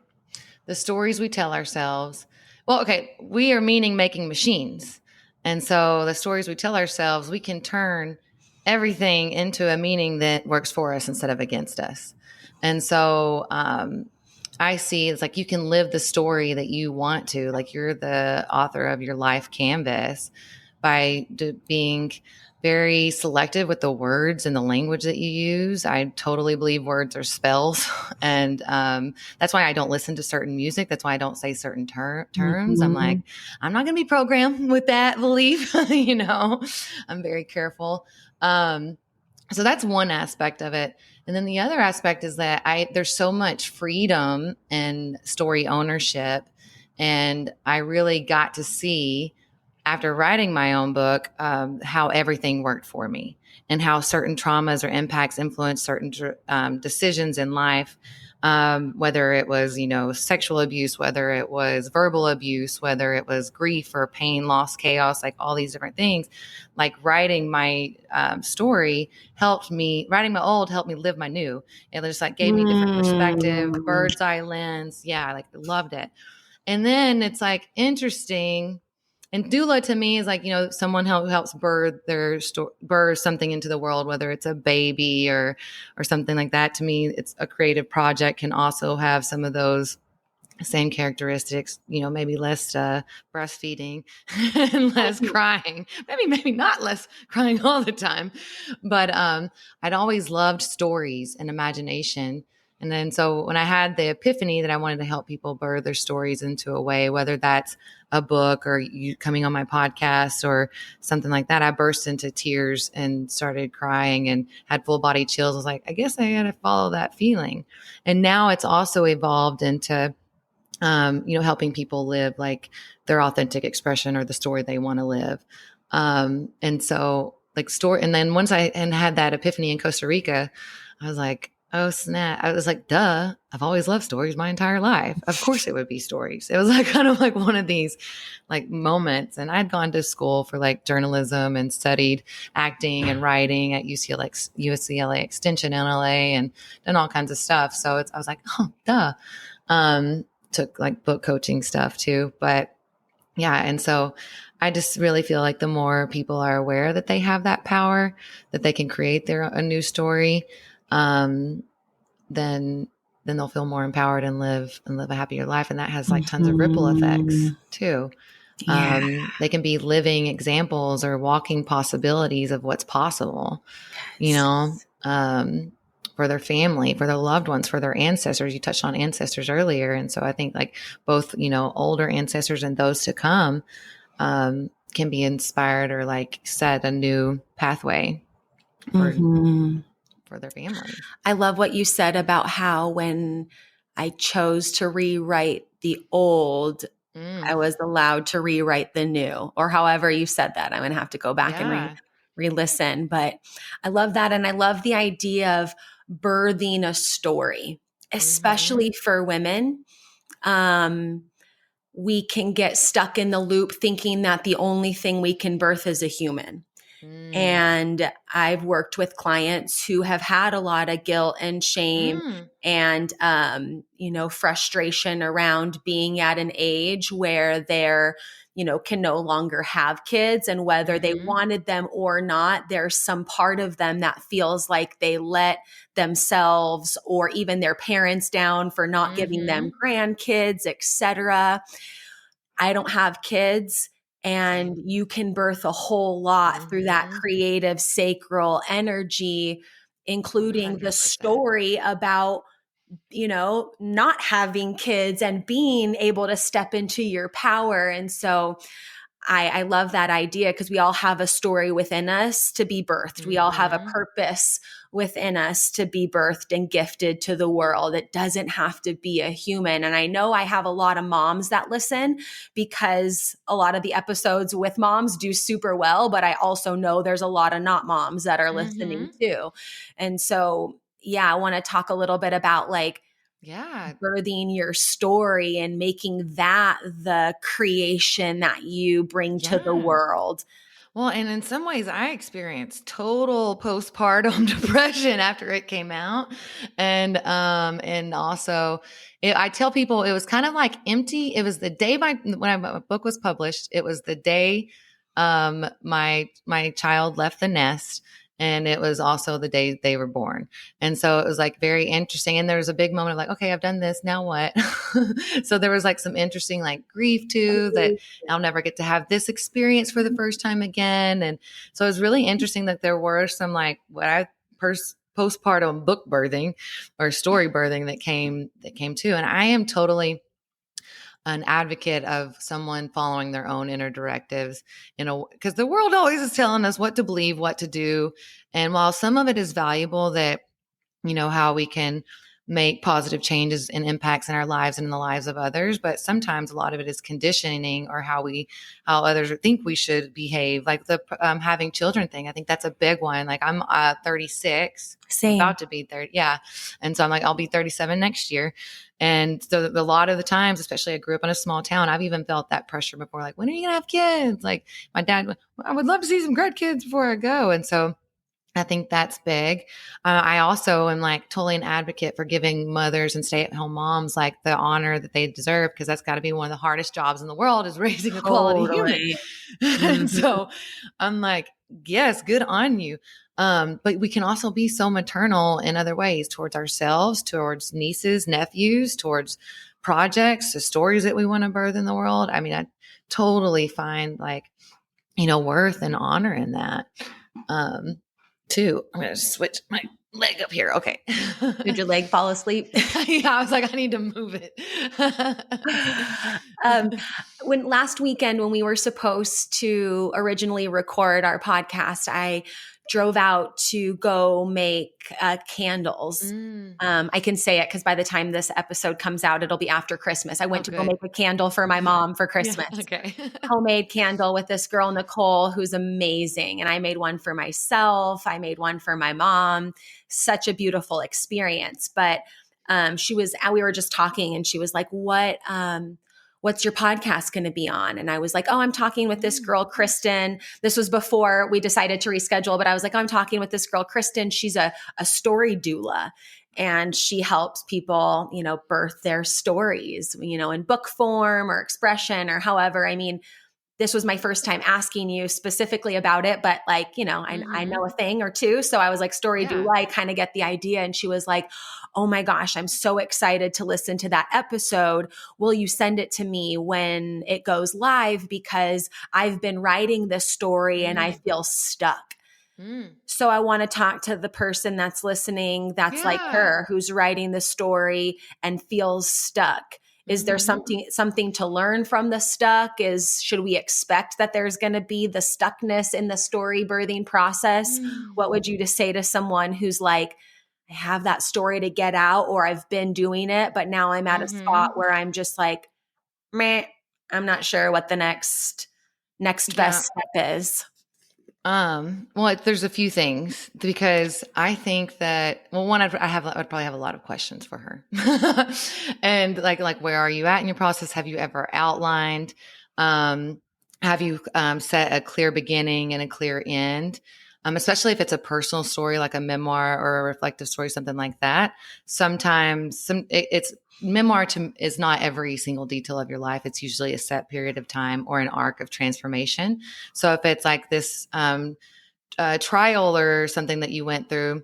stories we tell ourselves. Well, okay, we are meaning making machines. And so the stories we tell ourselves, we can turn everything into a meaning that works for us instead of against us. And so I see it's like you can live the story that you want to, like you're the author of your life canvas by being very selective with the words and the language that you use. I totally believe words are spells. And that's why I don't listen to certain music. That's why I don't say certain terms. I'm like, I'm not going to be programmed with that belief. I'm very careful. So that's one aspect of it. And then the other aspect is that there's so much freedom and story ownership. And I really got to see, after writing my own book, how everything worked for me and how certain traumas or impacts influence certain decisions in life, whether it was, sexual abuse, whether it was verbal abuse, whether it was grief or pain, loss, chaos, like all these different things. Like writing my story writing my old helped me live my new. It just like gave me different perspective, bird's eye lens. Yeah, like loved it. And then it's like interesting. And doula to me is like, someone who helps birth something into the world, whether it's a baby or something like that. To me, it's a creative project, can also have some of those same characteristics, maybe less breastfeeding and less crying, maybe not less crying all the time. But I'd always loved stories and imagination. And then so when I had the epiphany that I wanted to help people birth their stories into a way, whether that's a book or you coming on my podcast or something like that, I burst into tears and started crying and had full body chills. I was like, I guess I got to follow that feeling. And now it's also evolved into, helping people live like their authentic expression or the story they want to live. And so like and then once I had that epiphany in Costa Rica, I was like, oh snap. I was like, duh, I've always loved stories my entire life. Of course it would be stories. It was like kind of like one of these like moments. And I'd gone to school for like journalism and studied acting and writing at UCLA Extension in LA and done all kinds of stuff. So I was like, oh, duh. Took like book coaching stuff too. But yeah. And so I just really feel like the more people are aware that they have that power, that they can create a new story, then they'll feel more empowered and live a happier life. And that has like tons of ripple effects too. Yeah. They can be living examples or walking possibilities of what's possible, for their family, for their loved ones, for their ancestors. You touched on ancestors earlier. And so I think like both, older ancestors and those to come, can be inspired or like set a new pathway for Mm-hmm. their family. I love what you said about how when I chose to rewrite the old, I was allowed to rewrite the new, or however you said that. I'm going to have to go back and Yeah. re-listen. But I love that. And I love the idea of birthing a story, especially for women. Um, we can get stuck in the loop thinking that the only thing we can birth is a human. Mm. And I've worked with clients who have had a lot of guilt and shame Mm. and, frustration around being at an age where they're, can no longer have kids. And whether they wanted them or not, there's some part of them that feels like they let themselves or even their parents down for not giving them grandkids, etc. I don't have kids. And Same. you can birth a whole lot through that creative, sacral energy, including the 100%. story about, not having kids and being able to step into your power. And so I love that idea because we all have a story within us to be birthed. We all have a purpose within us to be birthed and gifted to the world. It doesn't have to be a human. And I know I have a lot of moms that listen because a lot of the episodes with moms do super well, but I also know there's a lot of not moms that are listening too. And so, yeah, I want to talk a little bit about like, Yeah. birthing your story and making that the creation that you bring to the Yeah. world. Well, and in some ways, I experienced total postpartum depression after it came out, and also, I tell people it was kind of like empty. It was the day my book was published. It was the day my child left the nest, and it was also the day they were born. And so it was like very interesting. And there was a big moment of like, okay, I've done this. Now what? So there was like some interesting like grief too, that I'll never get to have this experience for the first time again. And so it was really interesting that there were some like what I postpartum book birthing or story birthing that came too. And I am totally an advocate of someone following their own inner directives, because the world always is telling us what to believe, what to do. And while some of it is valuable, that how we can make positive changes and impacts in our lives and in the lives of others, but sometimes a lot of it is conditioning, or how others think we should behave, like the having children thing. I think that's a big one. Like I'm 36, Same. about to be 30. Yeah. And so I'm like, I'll be 37 next year. And so a lot of the times, especially I grew up in a small town, I've even felt that pressure before. Like, when are you going to have kids? Like my dad, I would love to see some grandkids before I go. And so I think that's big. I also am like totally an advocate for giving mothers and stay-at-home moms like the honor that they deserve, because that's got to be one of the hardest jobs in the world, is raising a quality human. Totally. And so I'm like, yes, good on you. But we can also be so maternal in other ways, towards ourselves, towards nieces, nephews, towards projects, the stories that we want to birth in the world. I mean, I totally find like, worth and honor in that. Too. I'm going to switch my leg up here. Okay. Did your leg fall asleep? Yeah, I was like, I need to move it. um, when last weekend, when we were supposed to originally record our podcast, I drove out to go make candles. I can say it because by the time this episode comes out, it'll be after Christmas. I went to go Good. make a candle for my mom for Christmas. Yeah, okay. Homemade candle with this girl, Nicole, who's amazing. And I made one for myself. I made one for my mom. Such a beautiful experience. But we were just talking and she was like, what's your podcast going to be on? And I was like, oh, I'm talking with this girl, Kristin. This was before we decided to reschedule, but I was like, I'm talking with this girl, Kristin. She's a story doula. And she helps people, birth their stories, in book form or expression or however. I mean, this was my first time asking you specifically about it, but like, I know a thing or two. So I was like, story doula, I kind of get the idea. And she was like, oh my gosh, I'm so excited to listen to that episode. Will you send it to me when it goes live? Because I've been writing this story and I feel stuck. So I want to talk to the person that's listening, that's like her, who's writing the story and feels stuck Is there Mm-hmm. something to learn from the stuck? Should we expect that there's going to be the stuckness in the story birthing process? What would you just say to someone who's like, I have that story to get out, or I've been doing it, but now I'm at a spot Mm-hmm. where I'm just like, meh, I'm not sure what the next Yeah. best step is. Well, there's a few things because I think that, well, one, I'd probably have a lot of questions for her. And like, where are you at in your process? Have you ever outlined? Um, have you, set a clear beginning and a clear end? Especially if it's a personal story, like a memoir or a reflective story, something like that. Sometimes it's memoir is not every single detail of your life. It's usually a set period of time or an arc of transformation. So if it's like this trial or something that you went through,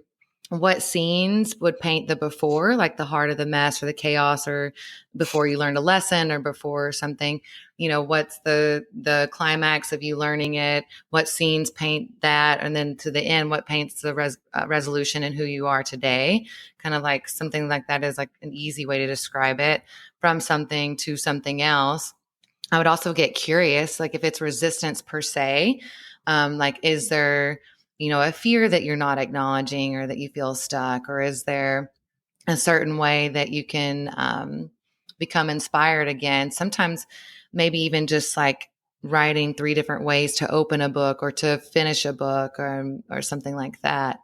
what scenes would paint the before, like the heart of the mess or the chaos, or before you learned a lesson or before something, what's the climax of you learning it? What scenes paint that? And then to the end, what paints the resolution and who you are today? Kind of like something like that is like an easy way to describe it, from something to something else. I would also get curious, like if it's resistance per se, like is there, a fear that you're not acknowledging or that you feel stuck, or is there a certain way that you can become inspired again? Sometimes maybe even just like writing 3 different ways to open a book or to finish a book, or something like that.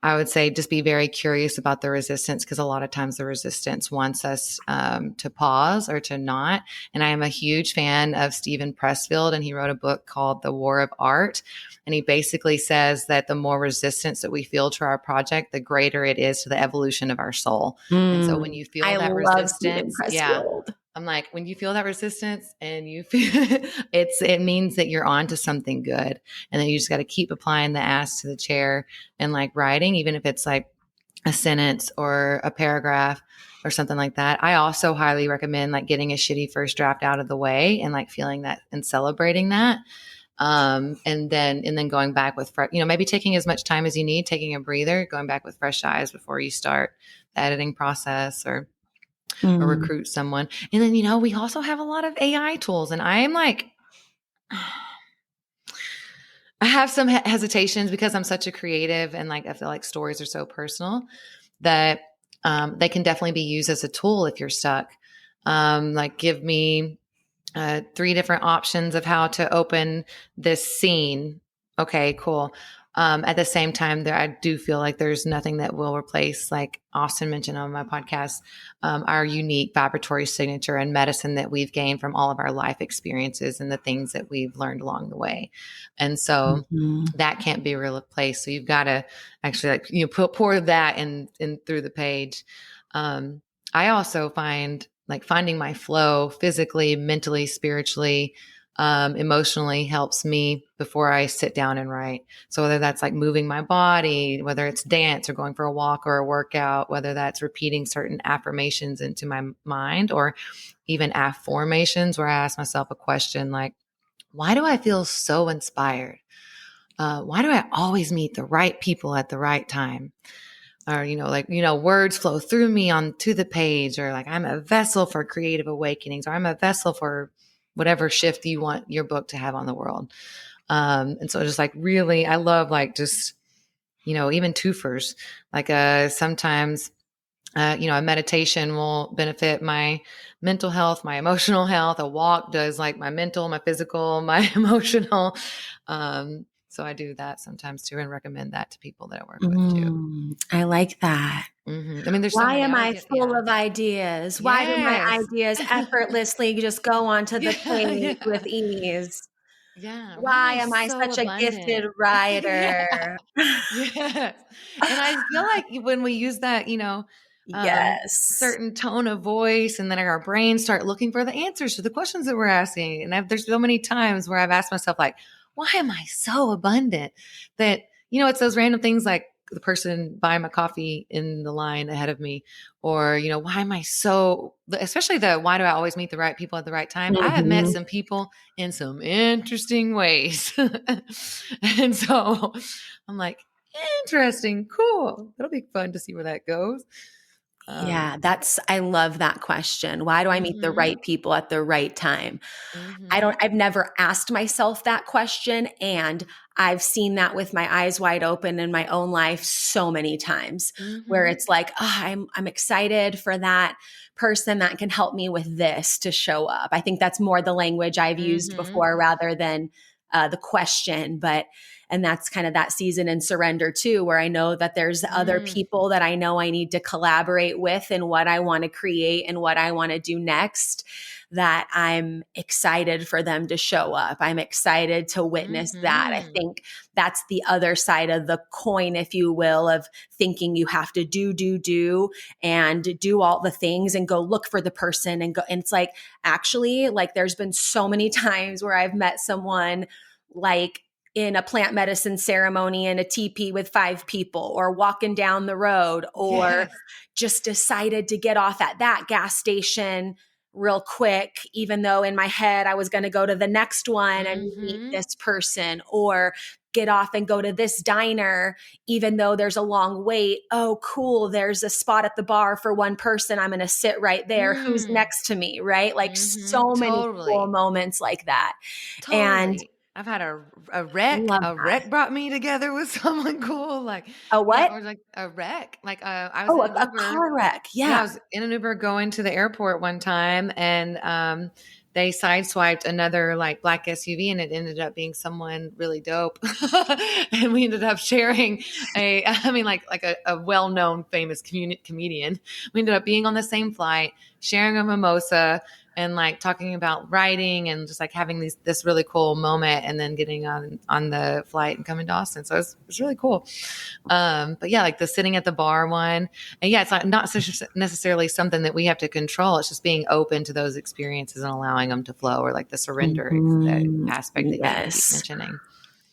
I would say just be very curious about the resistance, because a lot of times the resistance wants us to pause or to not. And I am a huge fan of Stephen Pressfield, and he wrote a book called The War of Art. And he basically says that the more resistance that we feel to our project, the greater it is to the evolution of our soul. And so when you feel I that love Stephen resistance, yeah, Pressfield. I'm like, when you feel that resistance and you feel it means that you're on to something good. And then you just got to keep applying the ass to the chair and like writing, even if it's like a sentence or a paragraph or something like that. I also highly recommend like getting a shitty first draft out of the way and like feeling that and celebrating that. And then going back with, maybe taking as much time as you need, taking a breather, going back with fresh eyes before you start the editing process, or recruit someone. And then, we also have a lot of AI tools, and I am like, I have some hesitations because I'm such a creative, and like, I feel like stories are so personal that, they can definitely be used as a tool if you're stuck. Like give me 3 different options of how to open this scene. Okay, cool. At the same time, I do feel like there's nothing that will replace, like Austin mentioned on my podcast, our unique vibratory signature and medicine that we've gained from all of our life experiences and the things that we've learned along the way. And so that can't be replaced. So you've got to actually pour that in through the page. I also find like finding my flow physically, mentally, spiritually, emotionally helps me before I sit down and write. So whether that's like moving my body, whether it's dance or going for a walk or a workout, whether that's repeating certain affirmations into my mind, or even affirmations where I ask myself a question like, why do I feel so inspired? Why do I always meet the right people at the right time? Or, words flow through me onto the page, or like I'm a vessel for creative awakenings, or I'm a vessel for whatever shift you want your book to have on the world. And so just like really, I love like just, even twofers, like, sometimes, a meditation will benefit my mental health, my emotional health. A walk does like my mental, my physical, my emotional. So I do that sometimes too, and recommend that to people that I work with too. I like that. Mm-hmm. I mean, there's so Why many. am I would I get, full yeah. of ideas? Why do my Yes. ideas effortlessly just go onto the Yeah. page with Yeah. ease? Yeah. Why am Why I am I so such a gifted abundant? Yeah. writer? Yes. And I feel like when we use that, Yes. certain tone of voice, and then our brains start looking for the answers to the questions that we're asking. And there's so many times where I've asked myself, like, why am I so abundant? That, it's those random things like the person buying my coffee in the line ahead of me, or, why am I so, especially why do I always meet the right people at the right time? I have met Mhm. some people in some interesting ways. And so I'm like, interesting, cool. That'll be fun to see where that goes. Yeah, I love that question. Why do I meet the Mhm. right people at the right time? Mhm. I've never asked myself that question. And I've seen that with my eyes wide open in my own life so many times where Mhm. it's like, I'm excited for that person that can help me with this to show up. I think that's more the language I've used Mhm. before rather than the question. And that's kind of that season in surrender too, where I know that there's other Mm. people that I know I need to collaborate with in what I want to create and what I want to do next, that I'm excited for them to show up. I'm excited to witness that. I Mhm. think that's the other side of the coin, if you will, of thinking you have to do, and do all the things and go look for the person and go. And it's like, actually, like there's been so many times where I've met someone like in a plant medicine ceremony in a teepee with 5 people, or walking down the road, or Yes. just decided to get off at that gas station real quick, even though in my head I was going to go to the next one and meet Mhm. this person, or get off and go to this diner, even though there's a long wait. Oh, cool. There's a spot at the bar for one person. I'm going to sit right there. Who's Mm. next to me? Right. Like Mhm. so many cool Totally. moments like that. And Totally. I've had a wreck. love A that. wreck brought me together with someone cool. Like, A yeah, what? or like a wreck. Like, I was Oh, in an a Uber. car wreck. Yeah, I Yeah. was in an Uber going to the airport one time, and they sideswiped another like black SUV, and it ended up being someone really dope. And we ended up sharing I mean, like a well-known famous comedian. We ended up being on the same flight, sharing a mimosa, and like talking about writing and just like having this really cool moment, and then getting on the flight and coming to Austin. So it was really cool. But yeah, like the sitting at the bar one, and yeah, it's not necessarily something that we have to control. It's just being open to those experiences and allowing them to flow, or like the surrender that Mhm. aspect that you keep Yes. mentioning.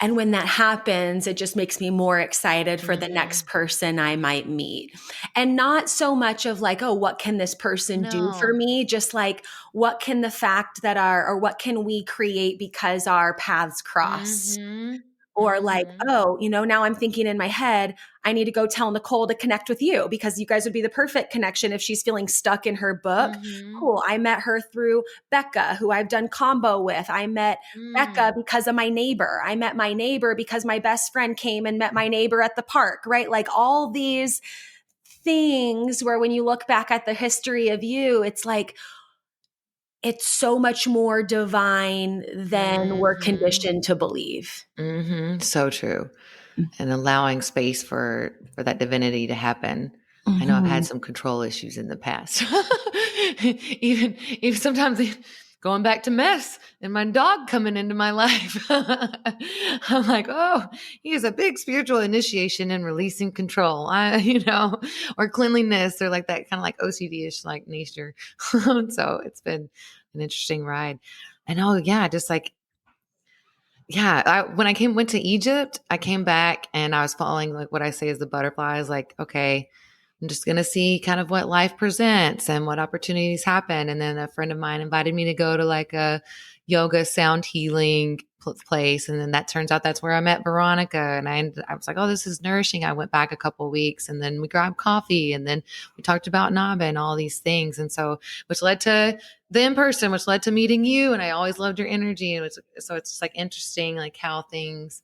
And when that happens, it just makes me more excited for the next Hmm. person I might meet. And not so much of like, oh, what can this person do for No. me? Just like, what can the fact that or what can we create because our paths cross? Hmm. Or like, Hmm. oh, now I'm thinking in my head, I need to go tell Nicole to connect with you because you guys would be the perfect connection if she's feeling stuck in her book. Hmm. Cool. I met her through Becca, who I've done combo with. I met Becca Mm. because of my neighbor. I met my neighbor because my best friend came and met my neighbor at the park, right? Like all these things where when you look back at the history of you, it's like, it's so much more divine than we're Hmm. conditioned to believe. Hmm. So true. And allowing space for that divinity to happen. I know I've had Mhm. some control issues in the past. Even sometimes going back to mess and my dog coming into my life. I'm like, oh, he is a big spiritual initiation in releasing control. Or cleanliness, or like that kind of like OCD-ish like nature. So it's been an interesting ride. And oh yeah, just like yeah, when I went to Egypt, I came back and I was following like what I say is the butterflies. Like, okay, I'm just gonna see kind of what life presents and what opportunities happen. And then a friend of mine invited me to go to like a yoga sound healing place, and then that turns out that's where I met Veronica. And I was like, oh, this is nourishing. I went back a couple of weeks, and then we grabbed coffee, and then we talked about Naba and all these things, and so which led to the in person, which led to meeting you. And I always loved your energy, and so it's just like interesting, like how things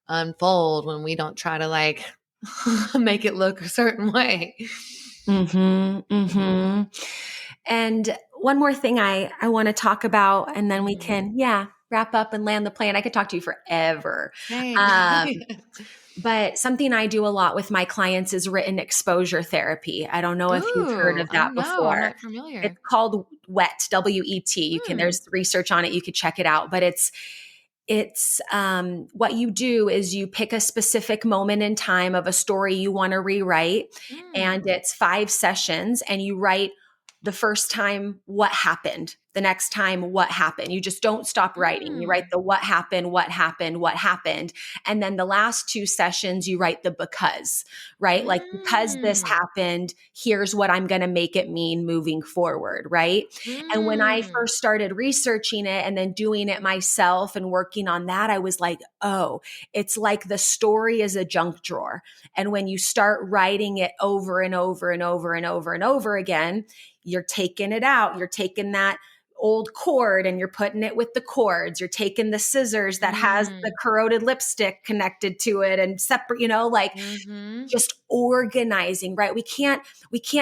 unfold when we don't try to like make it look a certain way. Mhm, mhm. And one more thing I wanna talk about, and then we Mhm. can, yeah, wrap up and land the plane. I could talk to you forever. Same. Um, but something I do a lot with my clients is written exposure therapy. I don't know if you've heard Ooh, of I that know. I'm before. not It's familiar. called WET, WET. Hmm. There's research on it, you could check it out, but what you do is you pick a specific moment in time of a story you want to rewrite, and Mm. it's 5 sessions, and you write the first time what happened. the next time what happened. You just don't stop writing. You write the what happened, what happened, what happened. And then the last 2 sessions, you write the because, right? Like, because this happened, here's what I'm going to make it mean moving forward, right? And when I first started researching it and then doing it myself and working on that, I was like, oh, it's like the story is a junk drawer. And when you start writing it over and over and over and over and over again, you're taking it out. You're taking that old cord and you're putting it with the cords. You're taking the scissors that has the corroded lipstick connected to it and separate, like just organizing, right? We can't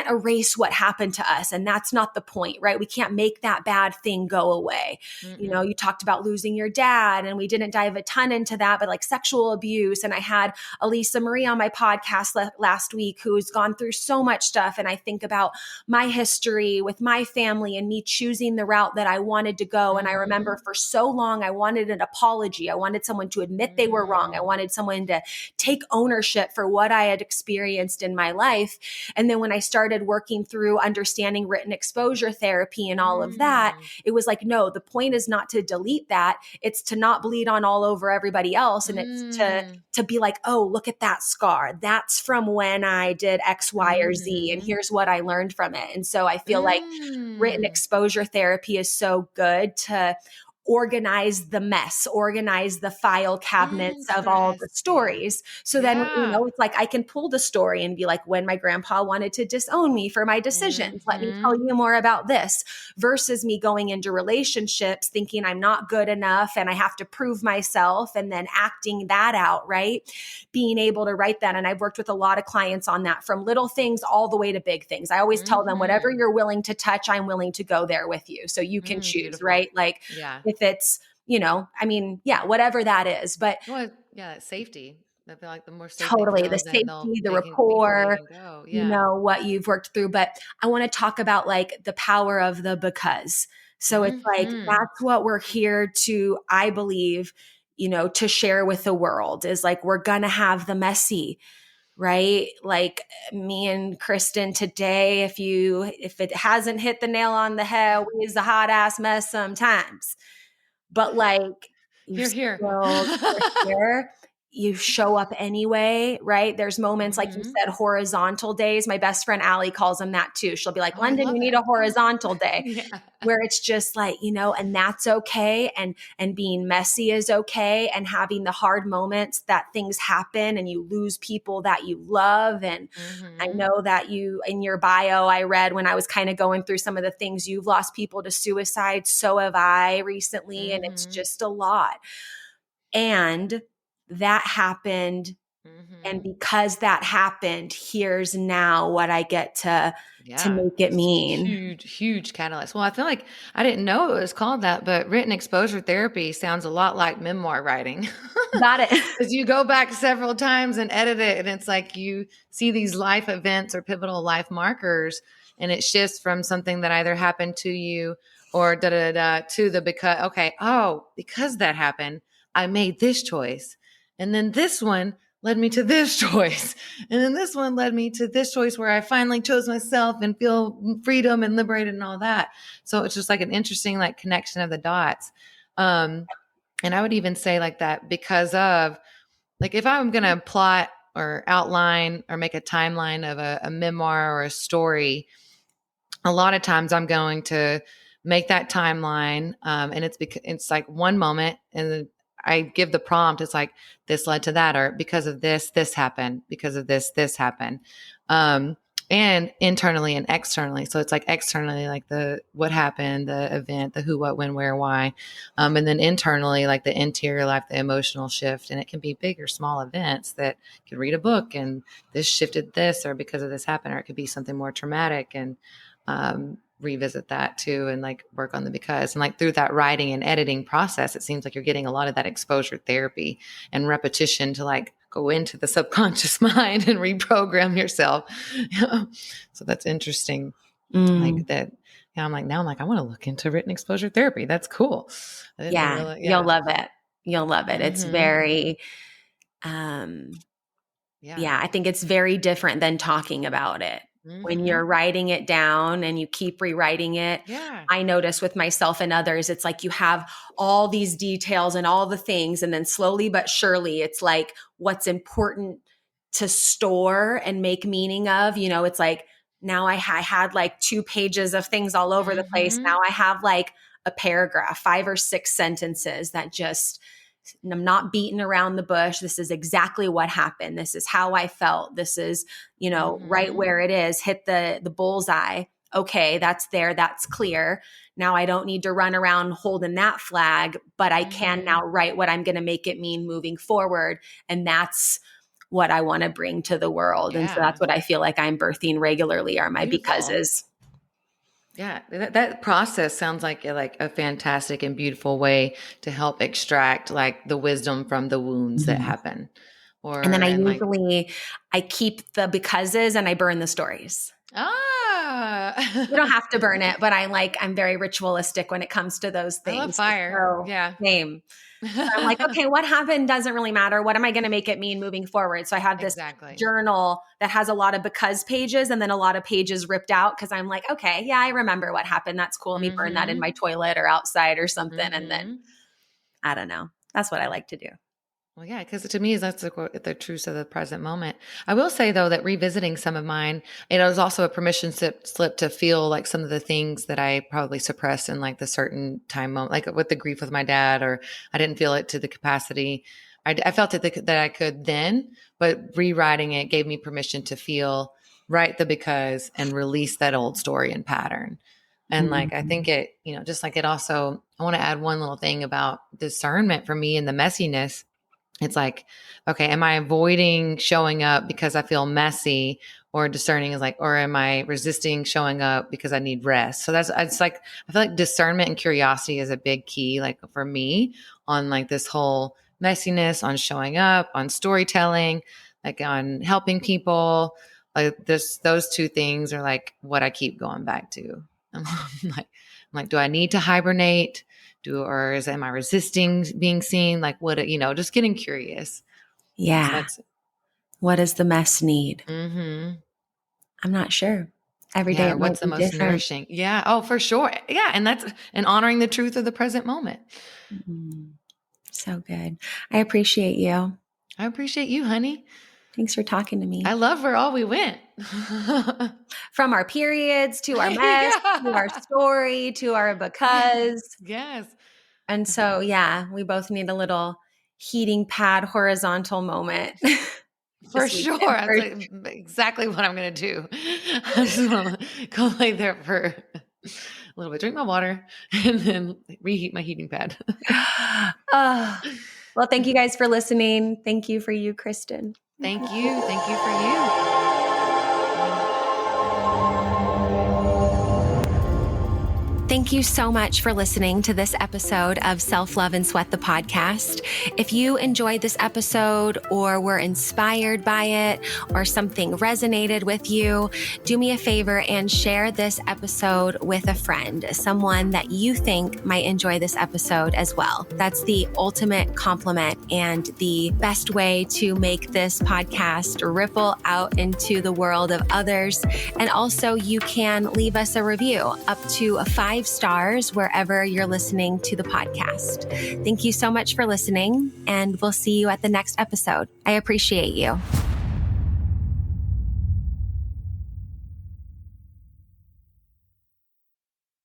erase what happened to us. And that's not the point, right? We can't make that bad thing go away. You talked about losing your dad, and we didn't dive a ton into that, but like sexual abuse. And I had Elisa Marie on my podcast last week, who's gone through so much stuff. And I think about my history with my family and me choosing the route that I wanted to go. And I remember for so long, I wanted an apology. I wanted someone to admit they were wrong. I wanted someone to take ownership for what I had experienced in my life. And then when I started working through understanding written exposure therapy and all of that, it was like, no, the point is not to delete that. It's to not bleed on all over everybody else. And it's to be like, oh, look at that scar. That's from when I did X, Y, or Z. And here's what I learned from it. And so I feel like written exposure therapy is so good to organize the mess, organize the file cabinets of all the stories. So then, it's like I can pull the story and be like, when my grandpa wanted to disown me for my decisions, let me tell you more about this, versus me going into relationships thinking I'm not good enough and I have to prove myself and then acting that out, right? Being able to write that. And I've worked with a lot of clients on that, from little things all the way to big things. I always tell them, whatever you're willing to touch, I'm willing to go there with you. So you can choose, beautiful. Right? Like, if it's, whatever that is. But it's safety. I feel like the more safe totally the safety, the rapport, what you've worked through. But I want to talk about like the power of the because. So it's like, that's what we're here to, I believe, to share with the world, is like, we're going to have the messy, right? Like me and Kristin today, if it hasn't hit the nail on the head, it's a hot ass mess sometimes. But like, you're here, you show up anyway, right? There's moments, like you said, horizontal days. My best friend, Allie, calls them that too. She'll be like, Lunden, you need a horizontal day. Where it's just like, and that's okay. And being messy is okay. And having the hard moments that things happen and you lose people that you love. And I know that in your bio, I read when I was kind of going through some of the things, you've lost people to suicide. So have I recently. And it's just a lot. And that happened. And because that happened, here's now what I get to make it mean. Huge catalyst. Well, I feel like I didn't know it was called that, but written exposure therapy sounds a lot like memoir writing. Got it. Because you go back several times and edit it, and it's like you see these life events or pivotal life markers, and it shifts from something that either happened to you or to the because that happened, I made this choice. And then this one led me to this choice. And then this one led me to this choice where I finally chose myself and feel freedom and liberated and all that. So it's just like an interesting like connection of the dots. And I would even say like that because of like, if I'm going to plot or outline or make a timeline of a memoir or a story, a lot of times I'm going to make that timeline. And it's like one moment and I give the prompt. It's like, this led to that, or because of this, this happened, because of this, this happened. And internally and externally. So it's like externally, like what happened, the event, the who, what, when, where, why. And then internally, like the interior life, the emotional shift. And it can be big or small events that could read a book and this shifted this, or because of this happened, or it could be something more traumatic and, revisit that too and like work on the because. And like through that writing and editing process, it seems like you're getting a lot of that exposure therapy and repetition to like go into the subconscious mind and reprogram yourself. So that's interesting. Like that. Yeah, I'm like, I want to look into written exposure therapy. That's cool. You'll love it. You'll love it. It's very, I think it's very different than talking about it. when Mm-hmm. you're writing it down and you keep rewriting it. Yeah. I notice with myself and others, it's like you have all these details and all the things, and then slowly but surely, it's like what's important to store and make meaning of. It's like now I had like 2 pages of things all over the place. Mm-hmm. Now I have like a paragraph, 5 or 6 sentences that just, I'm not beating around the bush. This is exactly what happened. This is how I felt. This is, right Mm-hmm. where it is, hit the bullseye. Okay, that's there. That's clear. Now I don't need to run around holding that flag, but I can Mm-hmm. now write what I'm going to make it mean moving forward. And that's what I want to bring to the world. And so Yeah. that's what I feel like I'm birthing regularly are my Beautiful. becauses. Yeah, that process sounds like a fantastic and beautiful way to help extract like the wisdom from the wounds that Mhm. happen. And then And like, I keep the becauses and I burn the stories. You don't ah, have to burn it, but I'm very ritualistic when it comes to those I love things. fire. So Yeah. same. So I'm like, okay, what happened doesn't really matter. What am I going to make it mean moving forward? So I have this Exactly. journal that has a lot of because pages and then a lot of pages ripped out because I'm like, okay, yeah, I remember what happened. That's cool. Let me burn that in my Mm-hmm. toilet or outside or something. And then Mm-hmm. I don't know. That's what I like to do. Well, yeah, because to me, that's the truth of the present moment. I will say, though, that revisiting some of mine, it was also a permission slip to feel like some of the things that I probably suppressed in like the certain time moment, like with the grief with my dad, or I didn't feel it to the capacity. I felt it that I could then, but rewriting it gave me permission to feel, write the because, and release that old story and pattern. And like, I think Mhm. it, just like it also, I want to add one little thing about discernment for me and the messiness. It's like, okay, am I avoiding showing up because I feel messy, or discerning is like, or am I resisting showing up because I need rest? So it's like, I feel like discernment and curiosity is a big key, like for me on like this whole messiness, on showing up, on storytelling, like on helping people. Like those 2 things are like what I keep going back to. I'm like, do I need to hibernate? Am I resisting being seen? Like what, just getting curious. So Yeah. that's, What does the mess need? mm-hmm. I'm not sure. Every day Yeah. Or it might what's the be most different. nourishing? Yeah. Oh, for sure. Yeah. And honoring the truth of the present moment. Mm, so good. I appreciate you. I appreciate you, honey. Thanks for talking to I me. love where all we went. From our periods to our mess, to our Yeah. story, to our because. Yes. And so, yeah, we both need a little heating pad horizontal moment For this sure. weekend. That's like exactly what I'm going to do. I just want to go lay there for a little bit, drink my water, and then reheat my heating pad. Oh, well, thank you guys for listening. Thank you for you, Kristin. Thank you. Thank you for you. Thank you so much for listening to this episode of Self Love and Sweat the podcast. If you enjoyed this episode or were inspired by it or something resonated with you, do me a favor and share this episode with a friend, someone that you think might enjoy this episode as well. That's the ultimate compliment and the best way to make this podcast ripple out into the world of others. And also you can leave us a review up to 5 stars wherever you're listening to the podcast. Thank you so much for listening, and we'll see you at the next episode. I appreciate you.